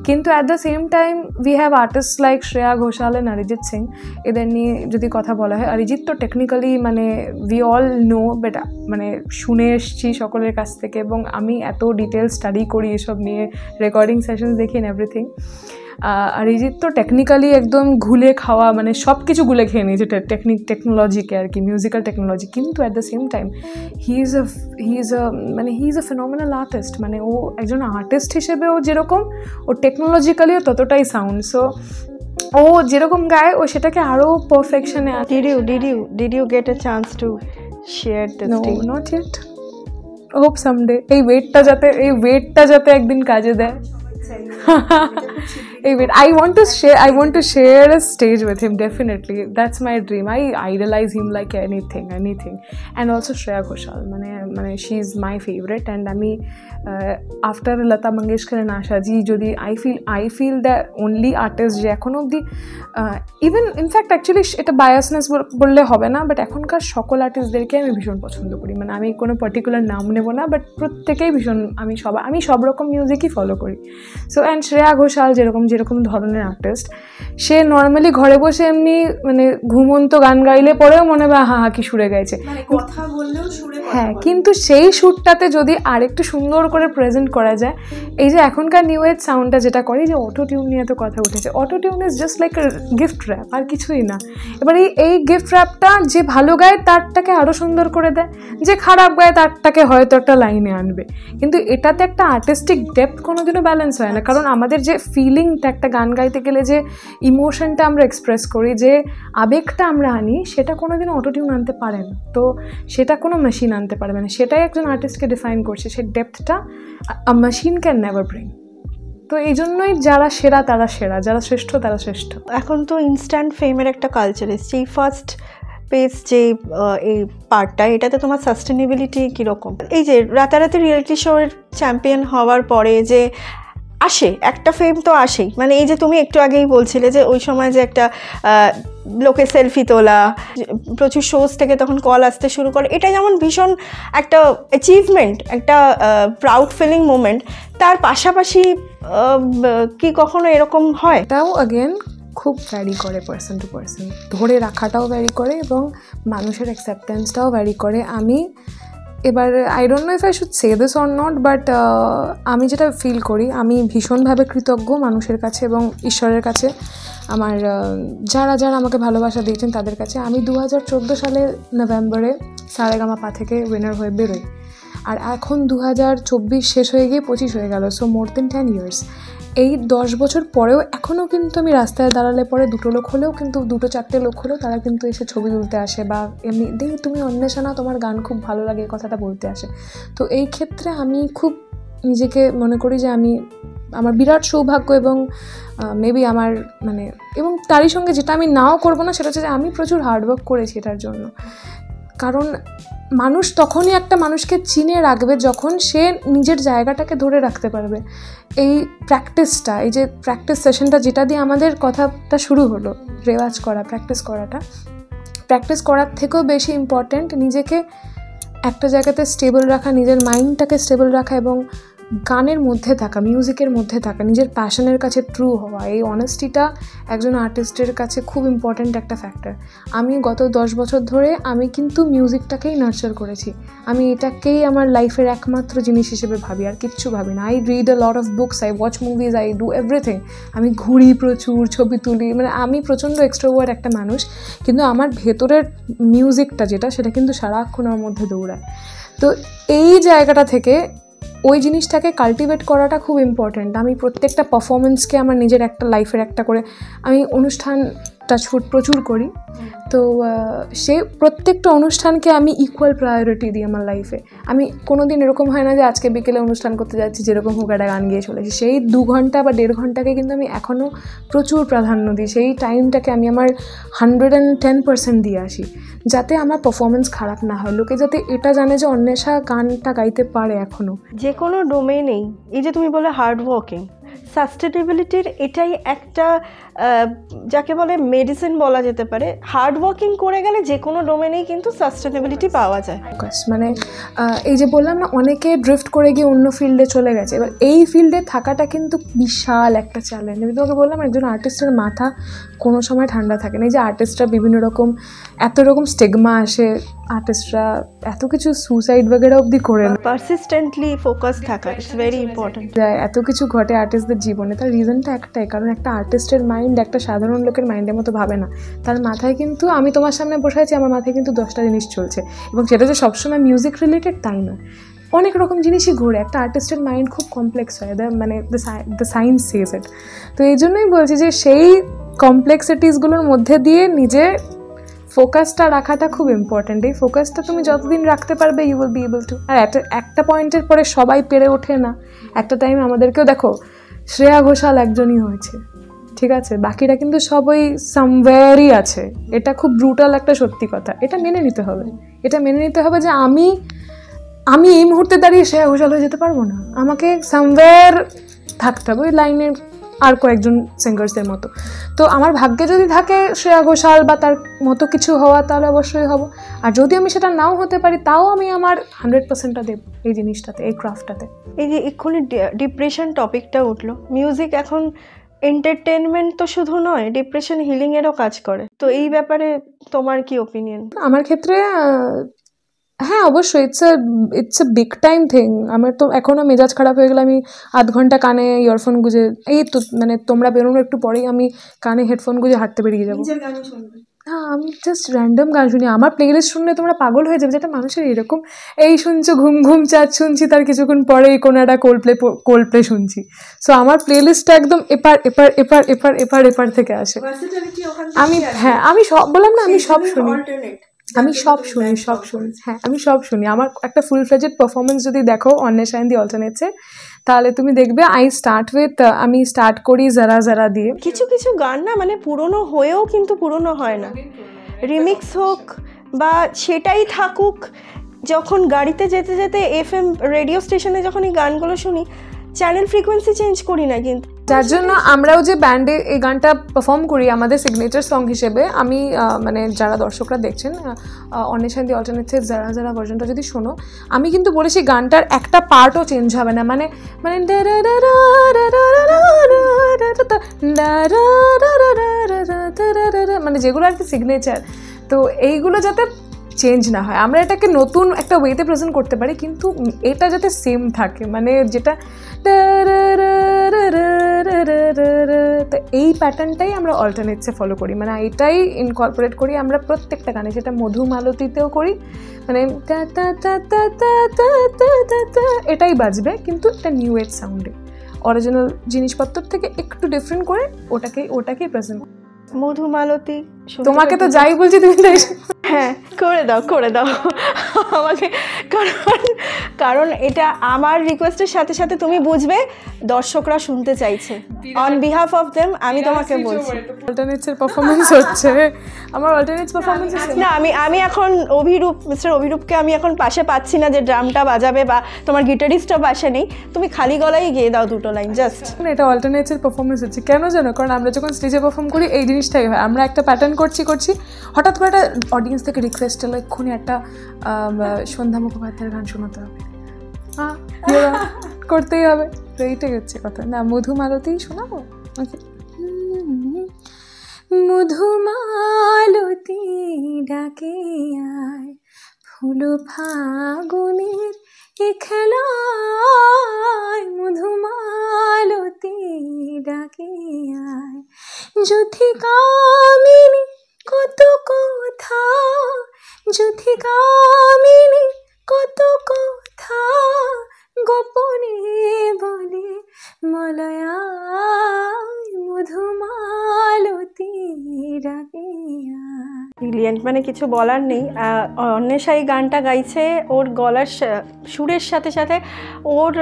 কিন্তু at the same time we have artist like Shreya Ghoshal and Arijit Singh. এদের নিয়ে যদি কথা বলা হয়, অরিজিৎ তো টেকনিক্যালি মানে উই অল নো, বাট মানে শুনে এসছি সকলের কাছ থেকে, এবং আমি এত ডিটেল স্টাডি করি এসব নিয়ে, রেকর্ডিং সেশনস দেখি অ্যান্ড এভরিথিং। অরিজিৎ তো টেকনিক্যালি একদম ঘুলে খাওয়া, মানে সব কিছু গুলে খেয়ে নিয়েছে টেকনোলজিকে আর কি, মিউজিক্যাল টেকনোলজি, কিন্তু at the same time he is a phenomenal artist. মানে ও একজন আর্টিস্ট হিসেবে ও যেরকম, ও টেকনোলজিক্যালিও ততটাই সাউন্ড। সো ও যেরকম গায় ও সেটাকে আরও পারফেকশনে। Did you get a chance to share this? No, not yet. Hope someday. এই ওয়েটটা যাতে একদিন কাজে দেয়। I want to share a stage with him, definitely. That's my dream. I idolize him like anything. And also Shreya Ghoshal, মানে she is my favorite, and আমি after Lata Mangeshkar and Asha ji, যদি I feel that only artist যে এখন অবধি, even in fact actually এটা biasness বললে হবে না, বাট এখনকার সকল আর্টিস্টদেরকে আমি ভীষণ পছন্দ করি। মানে আমি কোনো পার্টিকুলার নাম নেব না, বাট প্রত্যেকেই ভীষণ, আমি সব রকম মিউজিকই ফলো করি। সো অ্যান্ড শ্রেয়া ঘোষাল যেরকম ধরনের আর্টিস্ট, সে নর্মালি ঘরে বসে এমনি মানে ঘুমন্ত গান গাইলে পরেও মনে হয় হা কি সুরে গাইছে, কথা বললেও সুরে, হ্যাঁ, কিন্তু সেই সুরটাতে যদি আরেকটু সুন্দর করে প্রেজেন্ট করা যায়, এই যে এখনকার নিউ এজ সাউন্ডটা যেটা করে, যে অটো টিউন নিয়ে তো কথা উঠেছে, auto tune is just like gift wrap, আর কিছুই না। এবার এই গিফট র্যাপটা যে ভালো গায় তারটাকে আরও সুন্দর করে দেয়, যে খারাপ গায় তারটাকে হয়তো একটা লাইনে আনবে, কিন্তু এটাতে একটা আর্টিস্টিক ডেপথ কোনোদিনও ব্যালেন্স হয় না। কারণ আমাদের যে ফিলিংটা, একটা গান গাইতে গেলে যে ইমোশনটা আমরা এক্সপ্রেস করি, যে আবেগটা আমরা আনি, সেটা কোনোদিনও অটো টিউন আনতে পারে না। তো সেটা কোনো মেশিন আনতে পারবে না, সেটাই একজন আর্টিস্টকে ডিফাইন করছে, সেই ডেপথটা a machine can never bring. তো এই জন্যই যারা সেরা তারা সেরা, যারা শ্রেষ্ঠ তারা শ্রেষ্ঠ। এখন তো ইনস্ট্যান্ট ফেমের একটা কালচার এসছে, এই ফার্স্ট পেজ যে এই পার্টটা, এটাতে তোমার সাস্টেনেবিলিটি কীরকম? এই যে রাতারাতি রিয়েলিটি শোয়ের চ্যাম্পিয়ন হওয়ার পরে যে আসে একটা ফেম তো আসেই, মানে এই যে তুমি একটু আগেই বলছিলে যে ওই সময় যে একটা লোকে সেলফি তোলা, প্রচুর শোজ থেকে তখন কল আসতে শুরু করে, এটা যেমন ভীষণ একটা অ্যাচিভমেন্ট, একটা প্রাউড ফিলিং মোমেন্ট, তার পাশাপাশি কি কখনো এরকম হয়? এটাও অ্যাগেন খুব ভ্যারি করে পার্সন টু পার্সন, ধরে রাখাটাও ভ্যারি করে এবং মানুষের অ্যাকসেপ্টেন্সটাও ভ্যারি করে। আমি এবার I don't know if I should say this or not, but আমি যেটা ফিল করি, আমি ভীষণভাবে কৃতজ্ঞ মানুষের কাছে এবং ঈশ্বরের কাছে। আমার যারা যারা আমাকে ভালোবাসা দিয়েছেন তাদের কাছে। আমি 2014 সালে নভেম্বরে সারেগামাপা থেকে উইনার হয়ে বেরোই, আর এখন 2024 শেষ হয়ে গিয়ে 25 হয়ে গেল, সো মোর দেন 10 ইয়ার্স। এই 10 বছর পরেও এখনও কিন্তু আমি রাস্তায় দাঁড়ালে পরে দুটো লোক হলেও কিন্তু 2-4টে লোক হলেও তারা কিন্তু এসে ছবি তুলতে আসে, বা এমনি দেই তুমি অন্বেষা না, তোমার গান খুব ভালো লাগে, এই কথাটা বলতে আসে। তো এই ক্ষেত্রে আমি খুব নিজেকে মনে করি যে আমার বিরাট সৌভাগ্য, এবং মেবি আমার মানে, এবং তারই সঙ্গে যেটা আমি নাও করবো না সেটা হচ্ছে যে আমি প্রচুর হার্ডওয়ার্ক করেছি এটার জন্য। কারণ মানুষ তখনই একটা মানুষকে চিনে রাখবে যখন সে নিজের জায়গাটাকে ধরে রাখতে পারবে। এই প্র্যাকটিসটা, এই যে প্র্যাকটিস সেশনটা যেটা দিয়ে আমাদের কথাটা শুরু হলো, রেওয়াজ করা, প্র্যাকটিস করার থেকেও বেশি ইম্পর্ট্যান্ট নিজেকে একটা জায়গাতে স্টেবল রাখা, নিজের মাইন্ডটাকে স্টেবল রাখা, এবং গানের মধ্যে থাকা, মিউজিকের মধ্যে থাকা, নিজের প্যাশনের কাছে ট্রু হওয়া। এই অনেস্টিটা একজন আর্টিস্টের কাছে খুব ইম্পর্ট্যান্ট একটা ফ্যাক্টর। আমি গত 10 বছর ধরে আমি কিন্তু মিউজিকটাকেই নার্চার করেছি, আমি এটাকেই আমার লাইফের একমাত্র জিনিস হিসেবে ভাবি, আর কিচ্ছু ভাবি না। I read a lot of books, I watch movies, I do everything. আমি ঘুরি প্রচুর, ছবি তুলি, মানে আমি প্রচণ্ড এক্সট্রোভার্ট একটা মানুষ, কিন্তু আমার ভেতরের মিউজিকটা যেটা, সেটা কিন্তু সারাক্ষণ আমার মধ্যে দৌড়ায়। তো এই জায়গাটা থেকে ওই জিনিসটাকে কাল্টিভেট করাটা খুব ইম্পর্ট্যান্ট। আমি প্রত্যেকটা পারফরমেন্সকে আমার নিজের একটা লাইফের একটা করে, আমি অনুষ্ঠান টাচফুট প্রচুর করি, তো সেই প্রত্যেকটা অনুষ্ঠানকে আমি ইকুয়াল প্রায়োরিটি দিই আমার লাইফে। আমি কোনো দিন এরকম হয় না যে আজকে বিকেলে অনুষ্ঠান করতে যাচ্ছি, যেরকম হোক একটা গান গিয়ে চলে এসেছি, সেই 2 ঘন্টা বা 1.5 ঘন্টাকে কিন্তু আমি এখনও প্রচুর প্রাধান্য দিই। সেই টাইমটাকে আমি আমার 110% দিয়ে আসি, যাতে আমার পারফরমেন্স খারাপ না হয়, লোকে যাতে এটা জানে যে অন্বেষা গানটা গাইতে পারে এখনও। যে কোনো ডোমেইনেই, এই যে তুমি বলে হার্ড ওয়ার্কিং, সাস্টেনেবিলিটির এটাই একটা যাকে বলে মেডিসিন বলা যেতে পারে। হার্ড ওয়ার্কিং করে গেলে যে কোনো ডোমেনেই কিন্তু সাস্টেনেবিলিটি পাওয়া যায়। মানে এই যে বললাম না, অনেকে ড্রিফট করে গিয়ে অন্য ফিল্ডে চলে গেছে, এবার এই ফিল্ডে থাকাটা কিন্তু বিশাল একটা চ্যালেঞ্জ। আমি তোমাকে বললাম একজন আর্টিস্টের মাথা কোনো সময় ঠান্ডা থাকে না। এই যে আর্টিস্টরা বিভিন্ন রকম এত রকম স্টিগমা আসে, আর্টিস্টরা এত কিছু সুসাইড বগেরা অবধি করে না, পারসিস্টেন্টলি ফোকাস থাকা ইটস ভেরি ইম্পর্টেন্ট। এত কিছু ঘটে আর্টিস্টদের জীবনে, তার রিজনটা একটাই, কারণ একটা আর্টিস্টের মাইন্ড একটা সাধারণ লোকের মাইন্ডের মতো ভাবে না। তার মাথায় কিন্তু, আমি তোমার সামনে বসে আছি, আমার মাথায় কিন্তু 10টা জিনিস চলছে, এবং সেটা যে সবসময় মিউজিক রিলেটেড তাই না, অনেক রকম জিনিসই ঘুরে। একটা আর্টিস্টের মাইন্ড খুব কমপ্লেক্স হয়, মানে দ্য সায়েন্স সেজ ইট। তো এই জন্যই বলছি যে সেই কমপ্লেক্সিটিসগুলোর মধ্যে দিয়ে নিজে ফোকাসটা রাখাটা খুব ইম্পর্ট্যান্ট। এই ফোকাসটা তুমি যতদিন রাখতে পারবে you will be able to. আর একটা পয়েন্টের পরে সবাই পেরে ওঠে না, একটা টাইম আমাদেরকেও দেখো, শ্রেয়া ঘোষাল একজনই হয়েছে, ঠিক আছে, বাকিরা কিন্তু সবই সামওয়্যারই আছে। এটা খুব ব্রুটাল একটা সত্যি কথা, এটা মেনে নিতে হবে। এটা মেনে নিতে হবে যে আমি এই মুহূর্তে দাঁড়িয়ে শ্রেয়া ঘোষাল হয়ে যেতে পারবো না, আমাকে সামওয়্যার থাকতে হবে ওই লাইনের আর কয়েকজন সিঙ্গার্সদের মতো। তো আমার ভাগ্যে যদি থাকে শ্রেয়া ঘোষাল বা তার মতো কিছু হওয়া, তাহলে অবশ্যই হব। আর যদি আমি সেটা নাও হতে পারি, তাও আমি আমার 100%টা দেব এই জিনিসটাতে, এই ক্রাফটটাতে। এই যে এক্ষুনি ডিপ্রেশন টপিকটা উঠলো, মিউজিক এখন এন্টারটেনমেন্ট তো শুধু নয়, ডিপ্রেশন হিলিংয়েরও কাজ করে। তো এই ব্যাপারে তোমার কি ওপিনিয়ন? আমার ক্ষেত্রে হ্যাঁ অবশ্যই, it's a big time thing. আমার তো এখনও মেজাজ খারাপ হয়ে গেলে আমি আধ ঘন্টা কানে ইয়ারফোন গুঁজে, এই তো মানে তোমরা বেরোনোর একটু পরেই আমি কানে হেডফোন গুঁজে হাঁটতে বেরিয়ে যাবো। হ্যাঁ, আমি জাস্ট র্যান্ডম গান শুনি। আমার প্লেলিস্ট শুনলে তোমরা পাগল হয়ে যাবে, যেটা মানুষের এরকম, এই শুনছো ঘুম ঘুম চাঁদ শুনছি, তার কিছুক্ষণ পরেই কোনো একটা কোল্ড প্লে শুনছি। সো আমার প্লেলিস্টটা একদম এপার এপার এপার এপার এপার এপার থেকে আসে। আমি সব বললাম না, আমি সব শুনি, আমি সব শুনি। আমার একটা ফুল ফ্লেজেড পারফরমেন্স যদি দেখো অন্বেষা ইন দি অল্টারনেটসে, তাহলে তুমি দেখবে আমি স্টার্ট করি যারা যারা দিয়ে। কিছু কিছু গান না মানে পুরনো হয়েও কিন্তু পুরনো হয় না, রিমিক্স হোক বা সেটাই থাকুক। যখন গাড়িতে যেতে যেতে FM রেডিও স্টেশনে যখন এই গানগুলো শুনি, চ্যানেল ফ্রিকোয়েন্সি চেঞ্জ করি না, কিন্তু যার জন্য আমরাও যে ব্যান্ডে এই গানটা পারফর্ম করি আমাদের সিগনেচার সং হিসেবে, আমি মানে যারা দর্শকরা দেখছেন অন্বেষা ইন দি অল্টারনেটসের যারা যারা ভার্জনটা যদি শোনো, আমি কিন্তু বলেছি গানটার একটা পার্টও চেঞ্জ হবে না, মানে মানে যেগুলো আর কি সিগনেচার, তো এইগুলো যাতে চেঞ্জ না হয়, আমরা এটাকে নতুন একটা ওয়েতে প্রেজেন্ট করতে পারি, কিন্তু এটা যাতে সেম থাকে, মানে যেটা তো এই প্যাটার্নটাই আমরা অল্টারনেটসে ফলো করি, মানে এটাই ইনকর্পোরেট করি আমরা প্রত্যেকটা গানে, সেটা মধুমালতীতেও করি, মানে টা টা টা টা টা টা টা টা টা এটাই বাজবে, কিন্তু এটা নিউ এজ সাউন্ডে অরিজিনাল জিনিসপত্র থেকে একটু ডিফারেন্ট করে ওটাকেই প্রেজেন্ট। মধুমালতী তোমাকে তো যাই বলছি তুমি তাই। হ্যাঁ, করে দাও আমাকে, কারণ এটা আমার রিকোয়েস্টের সাথে সাথে তুমি বুঝবে দর্শকরা শুনতে চাইছে, অন বিহাফ অফ দেম আমি তোমাকে বলছি। অল্টারনেটসের পারফরমেন্স হচ্ছে, আমার অল্টারনেটস পারফরমেন্স না, আমি এখন মিস্টার অভিরূপকে আমি এখন পাশে পাচ্ছি না যে ড্রামটা বাজাবে বা তোমার গিটারিস্টও পাশে নেই, তুমি খালি গলায় গিয়ে দাও দুটো লাইন জাস্ট। এটা অল্টারনেটসের পারফরমেন্স হচ্ছে কেন জানো, কারণ আমরা যখন স্টেজে পারফর্ম করি এই জিনিসটাই হয়, আমরা একটা প্যাটার্ন করছি হঠাৎ করে একটা অডিয়েন্স থেকে রিকোয়েস্ট এলো এক্ষুনি একটা সন্ধ্যা মুখোপাধ্যায়ের গান শোনাতে হবে, করতেই হবে, তো এইটাই হচ্ছে কথা। না, মধুমালতী শোনাবো। মধুমালতী ডাকে আয় ফুল ফাগুনের এ খেলায়, মধুমালতী ডাকে আয় যুথিকামিনী কত কথা, যুথিকামিনী কত কথা গোপনে বলে মলয়ায়, মধুমালতী ডাকে আয়। ব্রিলিয়েন্ট, মানে কিছু বলার নেই। অন্বেষা এই গানটা গাইছে ওর গলার সুরের সাথে সাথে ওর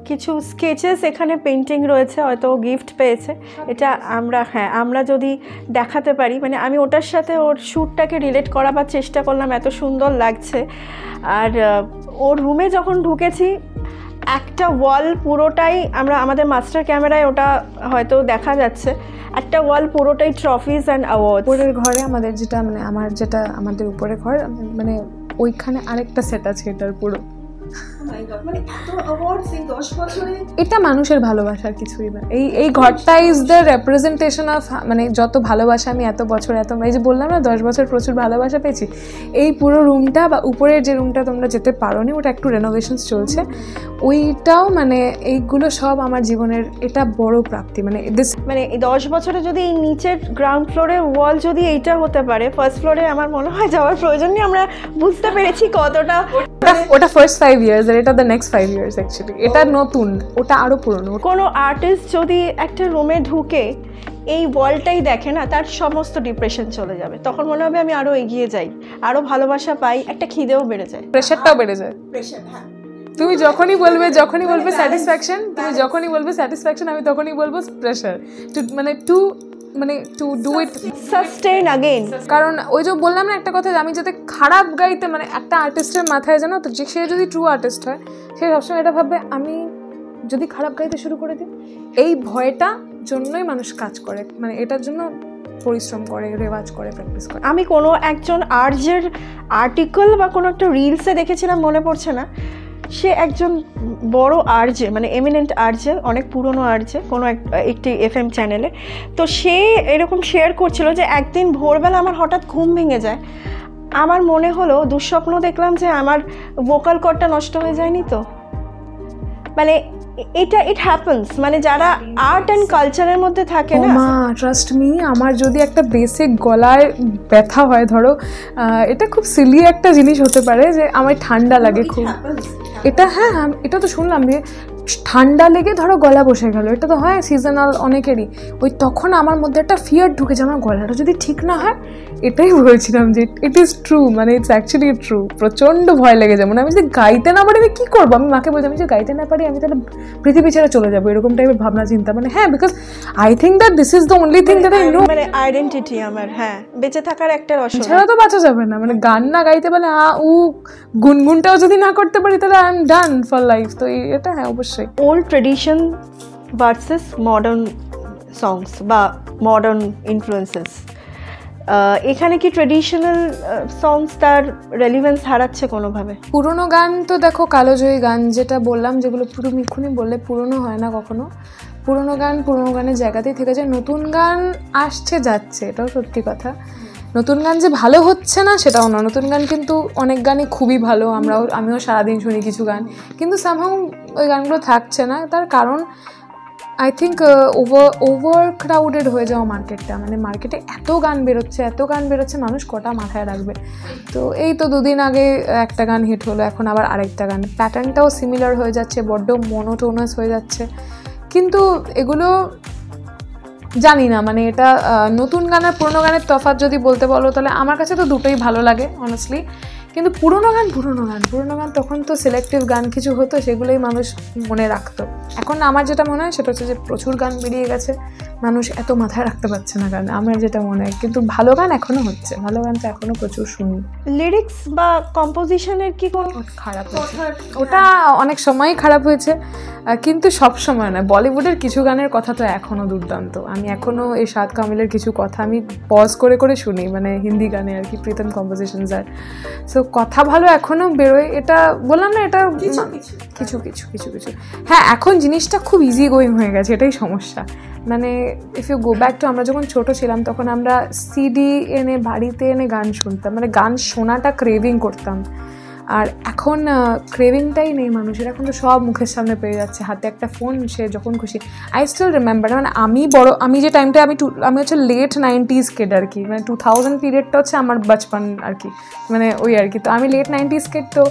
কিছু স্কেচেস এখানে পেন্টিং রয়েছে, হয়তো ও গিফট পেয়েছে, এটা আমরা যদি দেখাতে পারি, মানে আমি ওটার সাথে ওর শ্যুটটাকে রিলেট করাবার চেষ্টা করলাম, এত সুন্দর লাগছে। আর ওর রুমে যখন ঢুকেছি একটা ওয়াল পুরোটাই, আমাদের মাস্টার ক্যামেরায় ওটা হয়তো দেখা যাচ্ছে, একটা ওয়াল পুরোটাই ট্রফিজ অ্যান্ড অ্যাওয়ার্ড। উপরের ঘরে আমাদের যেটা, মানে আমাদের উপরের ঘর, মানে ওইখানে আরেকটা সেট আছে এটার পুরো। এটা মানুষের ভালোবাসার কিছুই না, এই ঘরটা ইজ দ্য রেপ্রেজেন্টেশন অফ, মানে যত ভালোবাসা আমি এত বছর এই যে বললাম না 10 বছর প্রচুর ভালোবাসা পেয়েছি, এই পুরো রুমটা বা উপরের যে রুমটা তোমরা যেতে পারো নি, ওটা একটু রেনোভেশনস চলছে, ওইটাও মানে এইগুলো সব আমার জীবনের এটা বড় প্রাপ্তি। মানে এই 10 বছরে যদি এই নিচের গ্রাউন্ড ফ্লোরে ওয়াল যদি এইটা হতে পারে, ফার্স্ট ফ্লোরে আমার মনে হয় যাওয়ার প্রয়োজন নেই। আমরা বুঝতে পেরেছি কতটা, ওটা ফার্স্ট 5 ইয়ার্স আর এটা দ্য নেক্সট 5 ইয়ার্স অ্যাকচুয়ালি, এটা নতুন, ওটা আরো পুরনো। কোনো আর্টিস্ট যদি একটা রুমে ঢুকে এই ওয়ালটাই দেখে না, তার সমস্ত ডিপ্রেশন চলে যাবে, তখন মনে হবে আমি আরো এগিয়ে যাই, আরো ভালোবাসা পাই, একটা খিদেও বেড়ে যায়, প্রেশারটাও বেড়ে যায়। তুমি যখনই বলবে স্যাটিসফ্যাকশন, আমি তখনই বলবো pressure, to do it sustain again. কারণ ওই যে বললাম না একটা কথা, আমি যাতে খারাপ গাইতে, মানে একটা আর্টিস্টের মাথায় জানো তো, যে সে যদি ট্রু আর্টিস্ট হয় সে সবসময় এটা ভাববে আমি যদি খারাপ গাইতে শুরু করে দিই, এই ভয়টা জন্যই মানুষ কাজ করে, মানে এটার জন্য পরিশ্রম করে, রেওয়াজ করে, প্র্যাকটিস করে। আমি কোনো একজন আর্জের আর্টিকেল বা কোনো একটা রিলসে দেখেছিলাম, মনে পড়ছে না, সে একজন বড় আরজে, মানে এমিনেন্ট আরজে, অনেক পুরনো আরজে, কোনো একটি FM চ্যানেলে, তো সে এরকম শেয়ার করছিল যে একদিন ভোরবেলা আমার হঠাৎ ঘুম ভেঙে যায়, আমার মনে হলো দুঃস্বপ্ন দেখলাম যে আমার ভোকাল কর্ডটা নষ্ট হয়ে যায়নি তো, মানে ইট হ্যাপেন্স, মানে যারা আর্ট অ্যান্ড কালচারের মধ্যে থাকে না, ট্রাস্ট মি, আমার যদি একটা বেসিক গলায় ব্যথা হয়, ধরো এটা খুব সিলি একটা জিনিস হতে পারে যে আমার ঠান্ডা লাগে খুব, এটা এটা তো শুনলাম যে ঠান্ডা লেগে ধরো গলা বসে গেল, এটা তো হয় সিজনাল অনেকেরই, ওই তখন আমার মধ্যে একটা ফিয়ার ঢুকে যে আমার গলাটা যদি ঠিক না হয়, এটাই বলছিলাম যে ইট ইজ ট্রু, মানে ইটস অ্যাকচুয়ালি ট্রু, প্রচণ্ড ভয় লেগে যায়, মানে আমি যদি গাইতে না পারি আমি কী করবো, আমি মাকে বলছি আমি যদি গাইতে না পারি আমি তাহলে পৃথিবী ছেড়ে চলে যাবো, এরকম টাইপের ভাবনা চিন্তা, মানে because I think that this is the only thing that I know, মানে আইডেন্টিটি আমার, বেঁচে থাকার একটা রসদ, ছাড়া তো বাঁচা যাবে না, মানে গান না গাইতে পারলে গুনগুনটাও যদি না করতে পারি তাহলে I am done for life, তো এটা অবশ্যই। ওল্ড ট্রেডিশন ভার্সেস মডার্ন সংস বা মডার্ন ইনফ্লুয়েন্সেস, এখানে কি ট্রেডিশনাল সংস তার রেলিভেন্স হারাচ্ছে কোনোভাবে? পুরোনো গান তো দেখো, কালোজয়ী গান যেটা বললাম, যেগুলো পুরো মিক্ষুনি বললে পুরোনো হয় না কখনো, পুরোনো গানের জায়গাতেই থেকে যায়, নতুন গান আসছে যাচ্ছে, এটাও সত্যি কথা, নতুন গান যে ভালো হচ্ছে না সেটাও না, নতুন গান কিন্তু অনেক গানই খুবই ভালো, আমিও সারাদিন শুনি কিছু গান, কিন্তু সামহাউ ওই গানগুলো থাকছে না, তার কারণ আই থিঙ্ক ওভার ক্রাউডেড হয়ে যাওয়া মার্কেটটা, মানে মার্কেটে এত গান বেরোচ্ছে মানুষ কটা মাথায় রাখবে। তো এই তো 2 দিন আগে একটা গান হিট হলো, এখন আবার আরেকটা গান, প্যাটার্নটাও সিমিলার হয়ে যাচ্ছে, বড্ড মনোটোনাস হয়ে যাচ্ছে। কিন্তু এগুলো জানি না, মানে এটা নতুন গান আর পুরোনো গানের তফাৎ যদি বলতে বলো তাহলে আমার কাছে তো দুটোই ভালো লাগে অনেস্টলি। কিন্তু পুরোনো গান তখন তো সিলেক্টিভ গান কিছু হতো, সেগুলোই মানুষ মনে রাখতো। এখন আমার যেটা মনে হয় সেটা হচ্ছে যে প্রচুর গান বেরিয়ে গেছে, মানুষ এত মাথায় রাখতে পারছে না গান, আমার যেটা মনে হয়। কিন্তু ভালো গান এখনও হচ্ছে, ভালো গান তো এখনও প্রচুর শুনি। লিরিক্স বা কম্পোজিশনের কি কোনো খারাপ হয়েছে, ওটা অনেক সময়ই খারাপ হয়েছে, কিন্তু সব সময় না। বলিউডের কিছু গানের কথা তো এখনও দুর্দান্ত, আমি এখনও এই সাদ কামিলের কিছু কথা আমি পজ করে করে শুনি, মানে হিন্দি গানে আর কি, প্রীতম কম্পোজিশনস আর। সো কথা ভালো এখনও বেরোয়, এটা বললাম না, এটা কিছু হ্যাঁ, এখন জিনিসটা খুব ইজি গোয়িং হয়ে গেছে, এটাই সমস্যা। মানে if you go back to, আমরা যখন ছোট ছিলাম তখন আমরা সিডি এনে বাড়িতে এনে গান শুনতাম, মানে গান শোনাটা ক্রেভিং করতাম। আর এখন ক্রেভিংটাই নেই মানুষের, এখন তো সব মুখের সামনে পেয়ে যাচ্ছে, হাতে একটা ফোন, সে যখন খুশি। আই স্টিল রিমেম্বার, মানে আমি যে টাইমটা আমি হচ্ছে লেট 90s কিড আর কি, মানে 2000 পিরিয়ডটা হচ্ছে আমার বাচপন আর কি, মানে ওই আর কি। তো আমি লেট 90s কিড, তো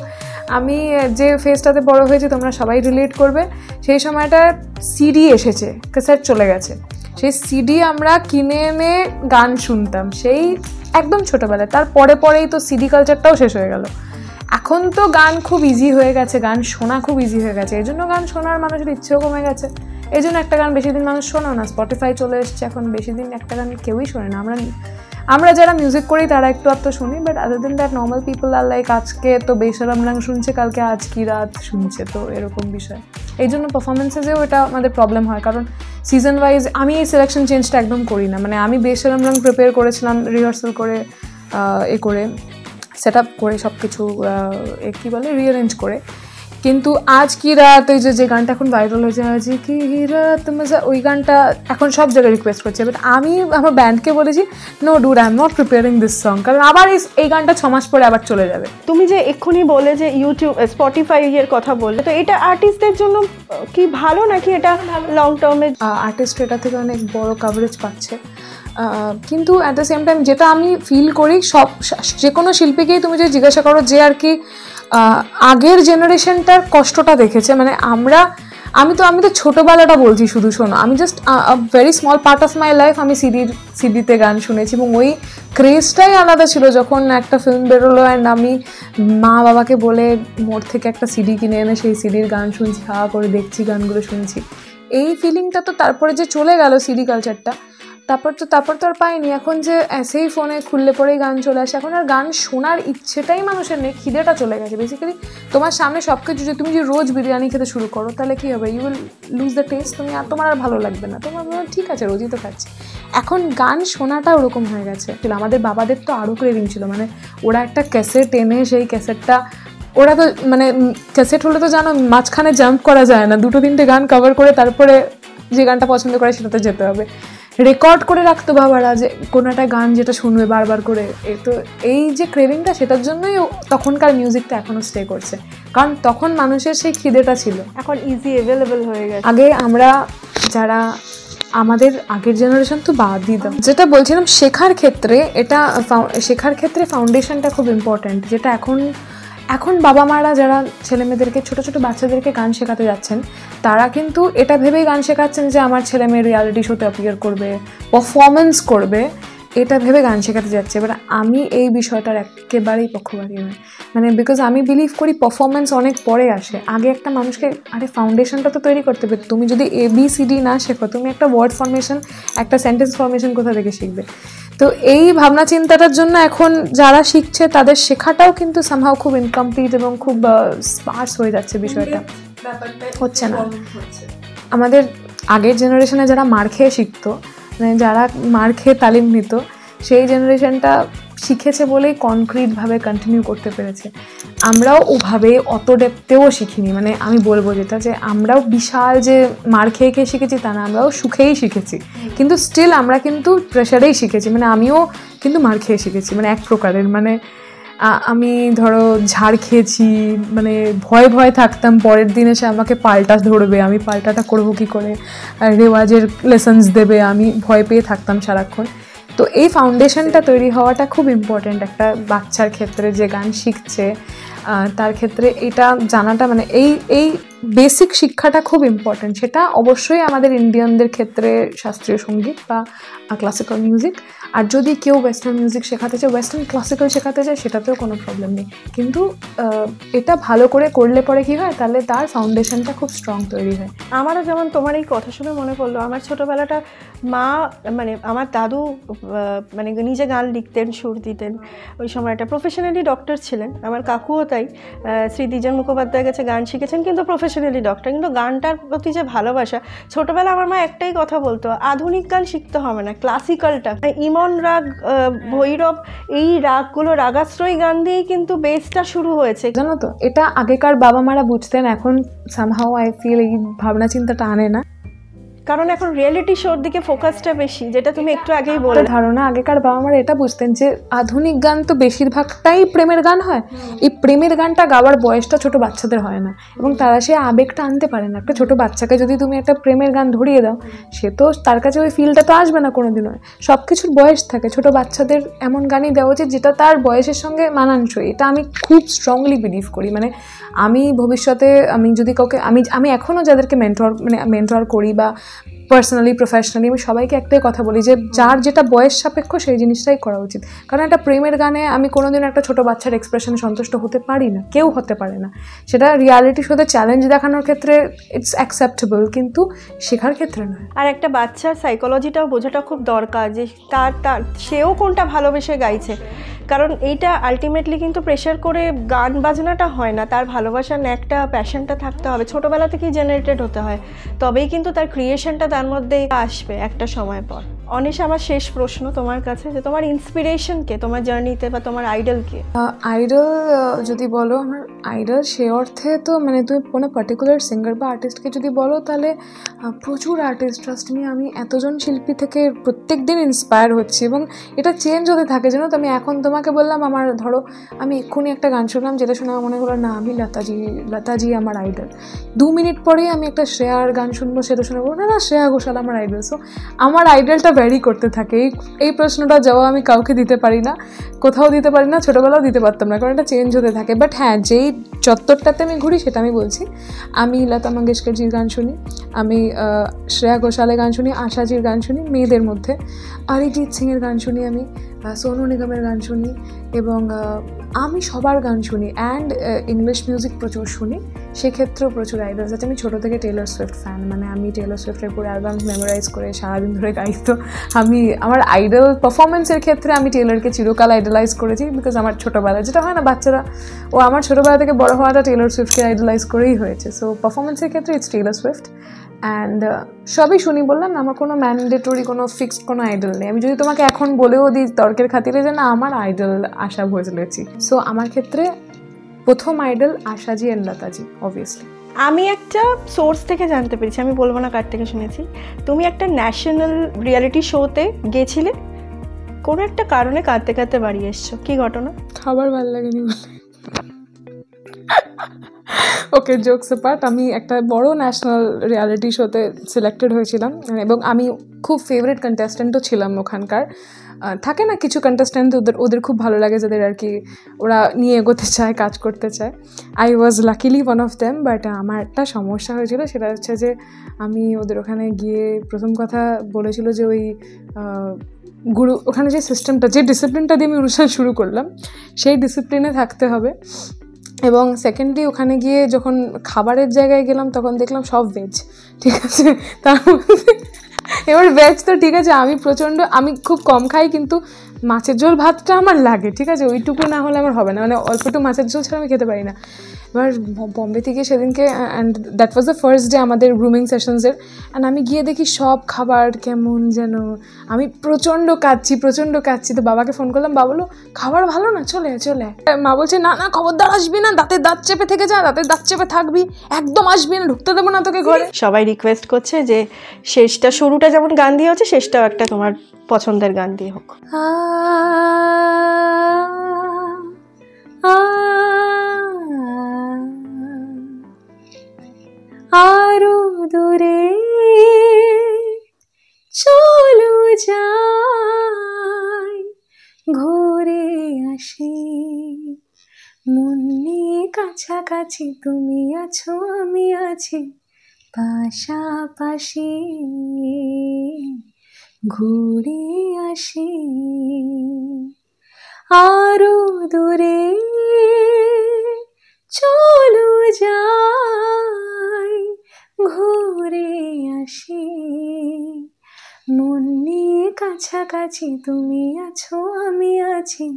আমি যে ফেজটাতে বড় হয়েছি তোমরা সবাই রিলেট করবে। সেই সময়টা সিডি এসেছে, ক্যাসেট চলে গেছে, সেই সিডি আমরা কিনে এনে গান শুনতাম, সেই একদম ছোটোবেলায়। তার পরেই তো সিডি কালচারটাও শেষ হয়ে গেল। এখন তো গান খুব ইজি হয়ে গেছে, গান শোনা খুব ইজি হয়ে গেছে, এই জন্য গান শোনার মানুষের ইচ্ছেও কমে গেছে। এই জন্য একটা গান বেশি দিন মানুষ শোনো না, স্পটিফাই চলে এসছে, এখন বেশি দিন একটা গান কেউই শোনে না। আমরা যারা মিউজিক করি তারা একটু শুনি, but other then that normal people are like আজকে তো বেশরম রং শুনছে, কালকে আজ কি রাত শুনছে, তো এরকম বিষয়। এই জন্য পারফরমেন্সেসেও এটা আমাদের প্রবলেম হয়, কারণ সিজন ওয়াইজ আমি এই সিলেকশন চেঞ্জটা একদম করি না। মানে আমি বেশরম রং প্রিপেয়ার করেছিলাম, রিহার্সাল করে করে সেট আপ করে সব কিছু কী বলে রিঅ্যারেঞ্জ করে, কিন্তু আজ কি রাত, ওই যে গানটা এখন ভাইরাল হয়েছে, আজ কি রাত মজা, ওই গানটা এখন সব জায়গায় রিকোয়েস্ট করছে। বাট আমি আমার ব্যান্ডকে বলেছি, no dude, I am not preparing this song, কারণ আবার এই গানটা 6 মাস পরে আবার চলে যাবে। তুমি যে এক্ষুনি বলে যে ইউটিউব স্পটিফাই এর কথা বললে, তো এটা আর্টিস্টদের জন্য কি ভালো, নাকি এটা লং টার্মে? আর্টিস্ট এটা থেকে অনেক বড় কাভারেজ পাচ্ছে, কিন্তু অ্যাট দ্য সেম টাইম যেটা আমি ফিল করি, যে কোনো শিল্পীকেই তুমি যে জিজ্ঞাসা করো যে আর কি আগের জেনারেশনটার কষ্টটা দেখেছে, মানে আমি তো ছোটোবেলাটা বলছি শুধু, শোনো, আমি just very small part of my life আমি সিডিতে গান শুনেছি, এবং ওই ক্রেজটাই আলাদা ছিল। যখন একটা ফিল্ম বেরোলো অ্যান্ড আমি মা বাবাকে বলে মোড় থেকে একটা সিডি কিনে এনে সেই সিডির গান শুনছি, হাওয়া করে দেখছি, গানগুলো শুনছি, এই ফিলিংটা তো তারপরে যে চলে গেল সিডি কালচারটা, তারপর তো আর পাইনি। এখন যে এসেই ফোনে খুললে পরেই গান চলে আসে, এখন আর গান শোনার ইচ্ছেটাই মানুষের নেই, খিদেটা চলে গেছে। বেসিক্যালি তোমার সামনে সব কিছু, যে তুমি যে রোজ বিরিয়ানি খেতে শুরু করো তাহলে কী হবে, you will lose the taste, তোমার আর ভালো লাগবে না, তোমার ঠিক আছে রোজই তো খাচ্ছি। এখন গান শোনাটা ওরকম হয়ে গেছে। আমাদের বাবাদের তো আরও ক্রেভিং ছিল, মানে ওরা একটা ক্যাসেট এনে সেই ক্যাসেটটা, ওরা তো মানে ক্যাসেট হলে তো জানো মাঝখানে জাম্প করা যায় না, 2-3টে গান কভার করে তারপরে যে গানটা পছন্দ করে সেটাতে যেতে হবে, রেকর্ড করে রাখতো বাবারা যে কোনো একটা গান যেটা শুনবে বারবার করে। তো এই যে ক্রেভিংটা, সেটার জন্যই তখনকার মিউজিকটা এখনও স্টে করছে, কারণ তখন মানুষের সেই খিদেটা ছিল, এখন ইজি অ্যাভেলেবেল হয়ে গেছে। আগে আমরা যারা আমাদের আগের জেনারেশন তো বাদ দিতাম, যেটা বলছিলাম শেখার ক্ষেত্রে ফাউন্ডেশনটা খুব ইম্পর্ট্যান্ট, যেটা এখন বাবা মারা যারা ছেলে মেয়েদেরকে ছোটো ছোটো বাচ্চাদেরকে গান শেখাতে যাচ্ছেন, তারা কিন্তু এটা ভেবেই গান শেখাচ্ছেন যে আমার ছেলে মেয়ে রিয়ালিটি শোতে অ্যাপিয়ার করবে, পারফরমেন্স করবে, এটা ভেবে গান শেখাতে যাচ্ছে। এবার আমি এই বিষয়টার একেবারেই পক্ষপাতী নই, মানে বিকজ আমি বিলিভ করি পারফরমেন্স অনেক পরে আসে, আগে একটা মানুষকে ফাউন্ডেশনটা তো তৈরি করতে হবে। তুমি যদি ABCD না শেখো, তুমি একটা ওয়ার্ড ফর্মেশন, একটা সেন্টেন্স ফর্মেশন কোথা থেকে শিখবে? তো এই ভাবনা চিন্তাটার জন্য এখন যারা শিখছে তাদের শেখাটাও কিন্তু সামহাও খুব ইনকমপ্লিট এবং খুব স্পার্স হয়ে যাচ্ছে, বিষয়টা হচ্ছে না। আমাদের আগের জেনারেশনে যারা মার খেয়ে শিখতো, মানে যারা মার খেয়ে তালিম নিত, সেই জেনারেশনটা শিখেছে বলেই কনক্রিটভাবে কন্টিনিউ করতে পেরেছে। আমরাও ওভাবে অত ডেপথেও শিখিনি, মানে আমি বলবো যেটা, যে আমরাও বিশাল যে মার খেয়ে খেয়ে শিখেছি তা না, আমরাও সুখেই শিখেছি, কিন্তু স্টিল আমরা কিন্তু প্রেশারেই শিখেছি, মানে আমিও কিন্তু মার খেয়ে শিখেছি, মানে এক প্রকারের, মানে আমি ধরো ঝাড় খেয়েছি, মানে ভয়ে ভয়ে থাকতাম পরের দিন এসে আমাকে পাল্টা ধরবে, আমি পাল্টাটা করবো কী করে, রেওয়াজের লেসন্স দেবে, আমি ভয় পেয়ে থাকতাম সারাক্ষণ। তো এই ফাউন্ডেশনটা তৈরি হওয়াটা খুব ইম্পর্ট্যান্ট একটা বাচ্চার ক্ষেত্রে, যে গান শিখছে তার ক্ষেত্রে এটা জানাটা, মানে এই বেসিক শিক্ষাটা খুব ইম্পর্ট্যান্ট। সেটা অবশ্যই আমাদের ইন্ডিয়ানদের ক্ষেত্রে শাস্ত্রীয় সঙ্গীত বা ক্লাসিক্যাল মিউজিক, আর যদি কেউ ওয়েস্টার্ন মিউজিক শেখাতে চায়, ওয়েস্টার্ন ক্লাসিক্যাল শেখাতে চায়, সেটাতেও কোনো প্রবলেম নেই। কিন্তু এটা ভালো করে করলে পরে কী হয়, তাহলে তার ফাউন্ডেশনটা খুব স্ট্রং তৈরি হয়। আমারও যেমন তোমার এই কথা শুনে মনে পড়লো, আমার ছোটোবেলাটা মা, মানে আমার দাদু মানে নিজে গান লিখতেন, সুর দিতেন। ওই সময়টা প্রফেশনালি ডক্টর ছিলেন, আমার কাকুও তাই, শ্রী দ্বিজেন মুখোপাধ্যায়ের কাছে গান শিখেছেন, কিন্তু প্রফেশনালি ডক্টর। কিন্তু গানটার প্রতি যে ভালোবাসা, ছোটোবেলা আমার মা একটাই কথা বলতো, আধুনিক গান শিখতে হবে না, ক্লাসিক্যালটা, ইমন রাগ, ভৈরব, এই রাগগুলো, রাগাশ্রয়ী গান দিয়েই কিন্তু বেসটা শুরু হয়েছে। জানো তো, এটা আগেকার বাবা মারা বুঝতেন, এখন সামহাও আই ফিল এই ভাবনা চিন্তাটা আনে না, কারণ এখন রিয়েলিটি শোর দিকে ফোকাসটা বেশি, যেটা তুমি একটু আগেই বলে। ধারণা আগেকার বাবা মারা এটা বুঝতেন যে আধুনিক গান তো বেশিরভাগটাই প্রেমের গান হয়, এই প্রেমের গানটা গাওয়ার বয়সটা ছোট বাচ্চাদের হয় না, এবং তারা সে আবেগটা আনতে পারে না। একটা ছোট বাচ্চাকে যদি তুমি একটা প্রেমের গান ধরিয়ে দাও, সে তো তার কাছে ওই ফিলটা তো আসবে না কোনোদিনও। সব কিছুর বয়স থাকে, ছোট বাচ্চাদের এমন গানই দেওয়া উচিত যেটা তার বয়সের সঙ্গে মানানসই। এটা আমি খুব স্ট্রংলি বিলিভ করি। মানে আমি ভবিষ্যতে, আমি যদি কাউকে, আমি এখনও যাদেরকে মেন্টর করি বা পার্সোনালি প্রফেশনালি, আমি সবাইকে একটাই কথা বলি যে যার যেটা বয়স সাপেক্ষ সেই জিনিসটাই করা উচিত। কারণ একটা প্রেমের গানে আমি কোনোদিন একটা ছোটো বাচ্চার এক্সপ্রেশনে সন্তুষ্ট হতে পারি না, কেউ হতে পারে না। সেটা রিয়ালিটি শোতে চ্যালেঞ্জ দেখানোর ক্ষেত্রে ইটস অ্যাকসেপ্টেবল, কিন্তু শেখার ক্ষেত্রে নয়। আর একটা বাচ্চার সাইকোলজিটাও বোঝাটা খুব দরকার, যে তার সেও কোনটা ভালোবেসে গাইছে। কারণ এইটা আলটিমেটলি কিন্তু প্রেশার করে গান বাজনাটা হয় না, তার ভালোবাসার একটা প্যাশনটা থাকতে হবে, ছোটোবেলা থেকেই জেনারেটেড হতে হয়, তবেই কিন্তু তার ক্রিয়েশনটা তার মধ্যে আসবে একটা সময় পর। অনিশা, আমার শেষ প্রশ্ন তোমার কাছে, যে তোমার ইন্সপিরেশনকে তোমার জার্নিতে, বা তোমার আইডলকে? আইডল যদি বলো, আমার আইডল সে অর্থে তো মানে তুমি কোনো পার্টিকুলার সিঙ্গার বা আর্টিস্টকে যদি বলো, তাহলে প্রচুর আর্টিস্ট, ট্রাস্ট মি, আমি এতজন শিল্পী থেকে প্রত্যেক দিন ইন্সপায়ার হচ্ছি, এবং এটা চেঞ্জ হতে থাকে। জানো তো, আমি এখন তোমাকে বললাম, আমার ধরো আমি এক্ষুনি একটা গান শুনলাম, যেটা শুনে আমার মনে হলো না আমি লতাজি আমার আইডল। 2 মিনিট পরেই আমি একটা শ্রেয়ার গান শুনবো, সেটা শুনে বলবো না শ্রেয়া ঘোষাল আমার আইডল। সো আমার আইডলটা ভ্যারি করতে থাকে। এই প্রশ্নটা জবাব আমি কাউকে দিতে পারি না, কোথাও দিতে পারি না, ছোটোবেলাও দিতে পারতাম না, কারণ এটা চেঞ্জ হতে থাকে। বাট হ্যাঁ, যেই চত্বরটাতে আমি ঘুরি সেটা আমি বলছি। আমি লতা মঙ্গেশকরজির গান শুনি, আমি শ্রেয়া ঘোষালের গান শুনি, আশাজির গান শুনি মেয়েদের মধ্যে, অরিজিৎ সিংয়ের গান শুনি, আমি সোনু নিগমের গান শুনি, এবং আমি সবার গান শুনি। অ্যান্ড ইংলিশ মিউজিক প্রচুর শুনি, সেক্ষেত্রেও প্রচুর আইডলস আছে। আমি ছোটো থেকে টেলর সুইফট ফ্যান, মানে আমি টেলর সুইফটের পুরো অ্যালবাম মেমোরাইজ করে সারাদিন ধরে গাই। তো আমার আইডল পারফরমেন্সের ক্ষেত্রে আমি টেলরকে চিরকাল আইডলাইজ করেছি, বিকজ আমার ছোটোবেলায় যেটা হয় না বাচ্চারা, ও আমার ছোটোবেলা থেকে বড় হওয়াটা টেলর সুইফটকে আইডলাইজ করেই হয়েছে। সো পারফরমেন্সের ক্ষেত্রে ইটস টেলর সুইফট। অ্যান্ড সবই শুনি, বললাম আমার কোনো ম্যান্ডেটরি কোনো ফিক্সড কোনো আইডল নেই। আমি যদি তোমাকে এখন বলেও দিই তর্কের খাতিরে যে না আমার আইডল আশা ভোজলেছি, সো আমার ক্ষেত্রে প্রথম আইডল আশাজি অ্যান্ড লতাজি অবভিয়াসলি। আমি একটা সোর্স থেকে জানতে পেরেছি, আমি বলবো না কার থেকে শুনেছি, তুমি একটা ন্যাশনাল রিয়ালিটি শোতে গেছিলে, কোনো একটা কারণে কাঁদতে কাঁদতে বাড়ি এসছো, কি ঘটনা? খাবার ভালো লাগেনি বলে। ওকে, জোকস অ্যাপার্ট, আমি একটা বড় ন্যাশনাল রিয়ালিটি শোতে সিলেক্টেড হয়েছিলাম, এবং আমি খুব ফেভারিট কন্টেস্ট্যান্টও ছিলাম ওখানকার। থাকে না কিছু কন্টেস্ট্যান্ট ওদের খুব ভালো লাগে, যাদের আর কি ওরা নিয়ে এগোতে চায়, কাজ করতে চায়। I was luckily one of them. But আমার একটা সমস্যা হয়েছিল, সেটা হচ্ছে যে আমি ওদের ওখানে গিয়ে প্রথম কথা বলেছিল যে ওই গুরু, ওখানে যে সিস্টেমটা, যে ডিসিপ্লিনটা দিয়ে আমি অনুষ্ঠান শুরু করলাম, সেই ডিসিপ্লিনে থাকতে হবে। এবং সেকেন্ডলি ওখানে গিয়ে যখন খাবারের জায়গায় গেলাম, তখন দেখলাম সব ভেজ, ঠিক আছে। তার মধ্যে এবার ভেজ তো ঠিক আছে, আমি খুব কম খাই, কিন্তু মাছের ঝোল ভাতটা আমার লাগে, ঠিক আছে, ওইটুকু না হলে আমার হবে না, মানে অল্প একটু মাছের ঝোল ছাড়া আমি খেতে পারি না। এবার বম্বে থেকে সেদিনকে, and that was the first day আমাদের গ্রুমিং সেশনসের, অ্যান্ড আমি গিয়ে দেখি সব খাবার কেমন যেন, আমি প্রচণ্ড কাঁদছি। তো বাবাকে ফোন করলাম, বাবা বললো খাবার ভালো না, চলে মা বলছে না খবরদার আসবি না, দাঁতের দাঁত চেপে থেকে যা, দাঁতের দাঁত চেপে থাকবি, একদম আসবি না, ঢুকতে দেবো না তোকে ঘরে। সবাই রিকোয়েস্ট করছে যে শুরুটা যেমন গান দিয়ে হচ্ছে, শেষটাও একটা তোমার পছন্দের গান দিয়ে হোক। আ আরো দূরে চলো যাই, ঘুরে আসি, মন নিয়ে কাছাকাছি, তুমি আছো আমি আছি পাশাপাশি, ঘুরে আসি। আরো দূরে চলো যাই, ঘুরে আসি, মন নিয়ে কাছাকাছি, তুমি আছো আমি আছি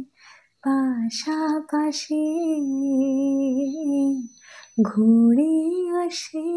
পাশাপাশি, ঘুরে আসি।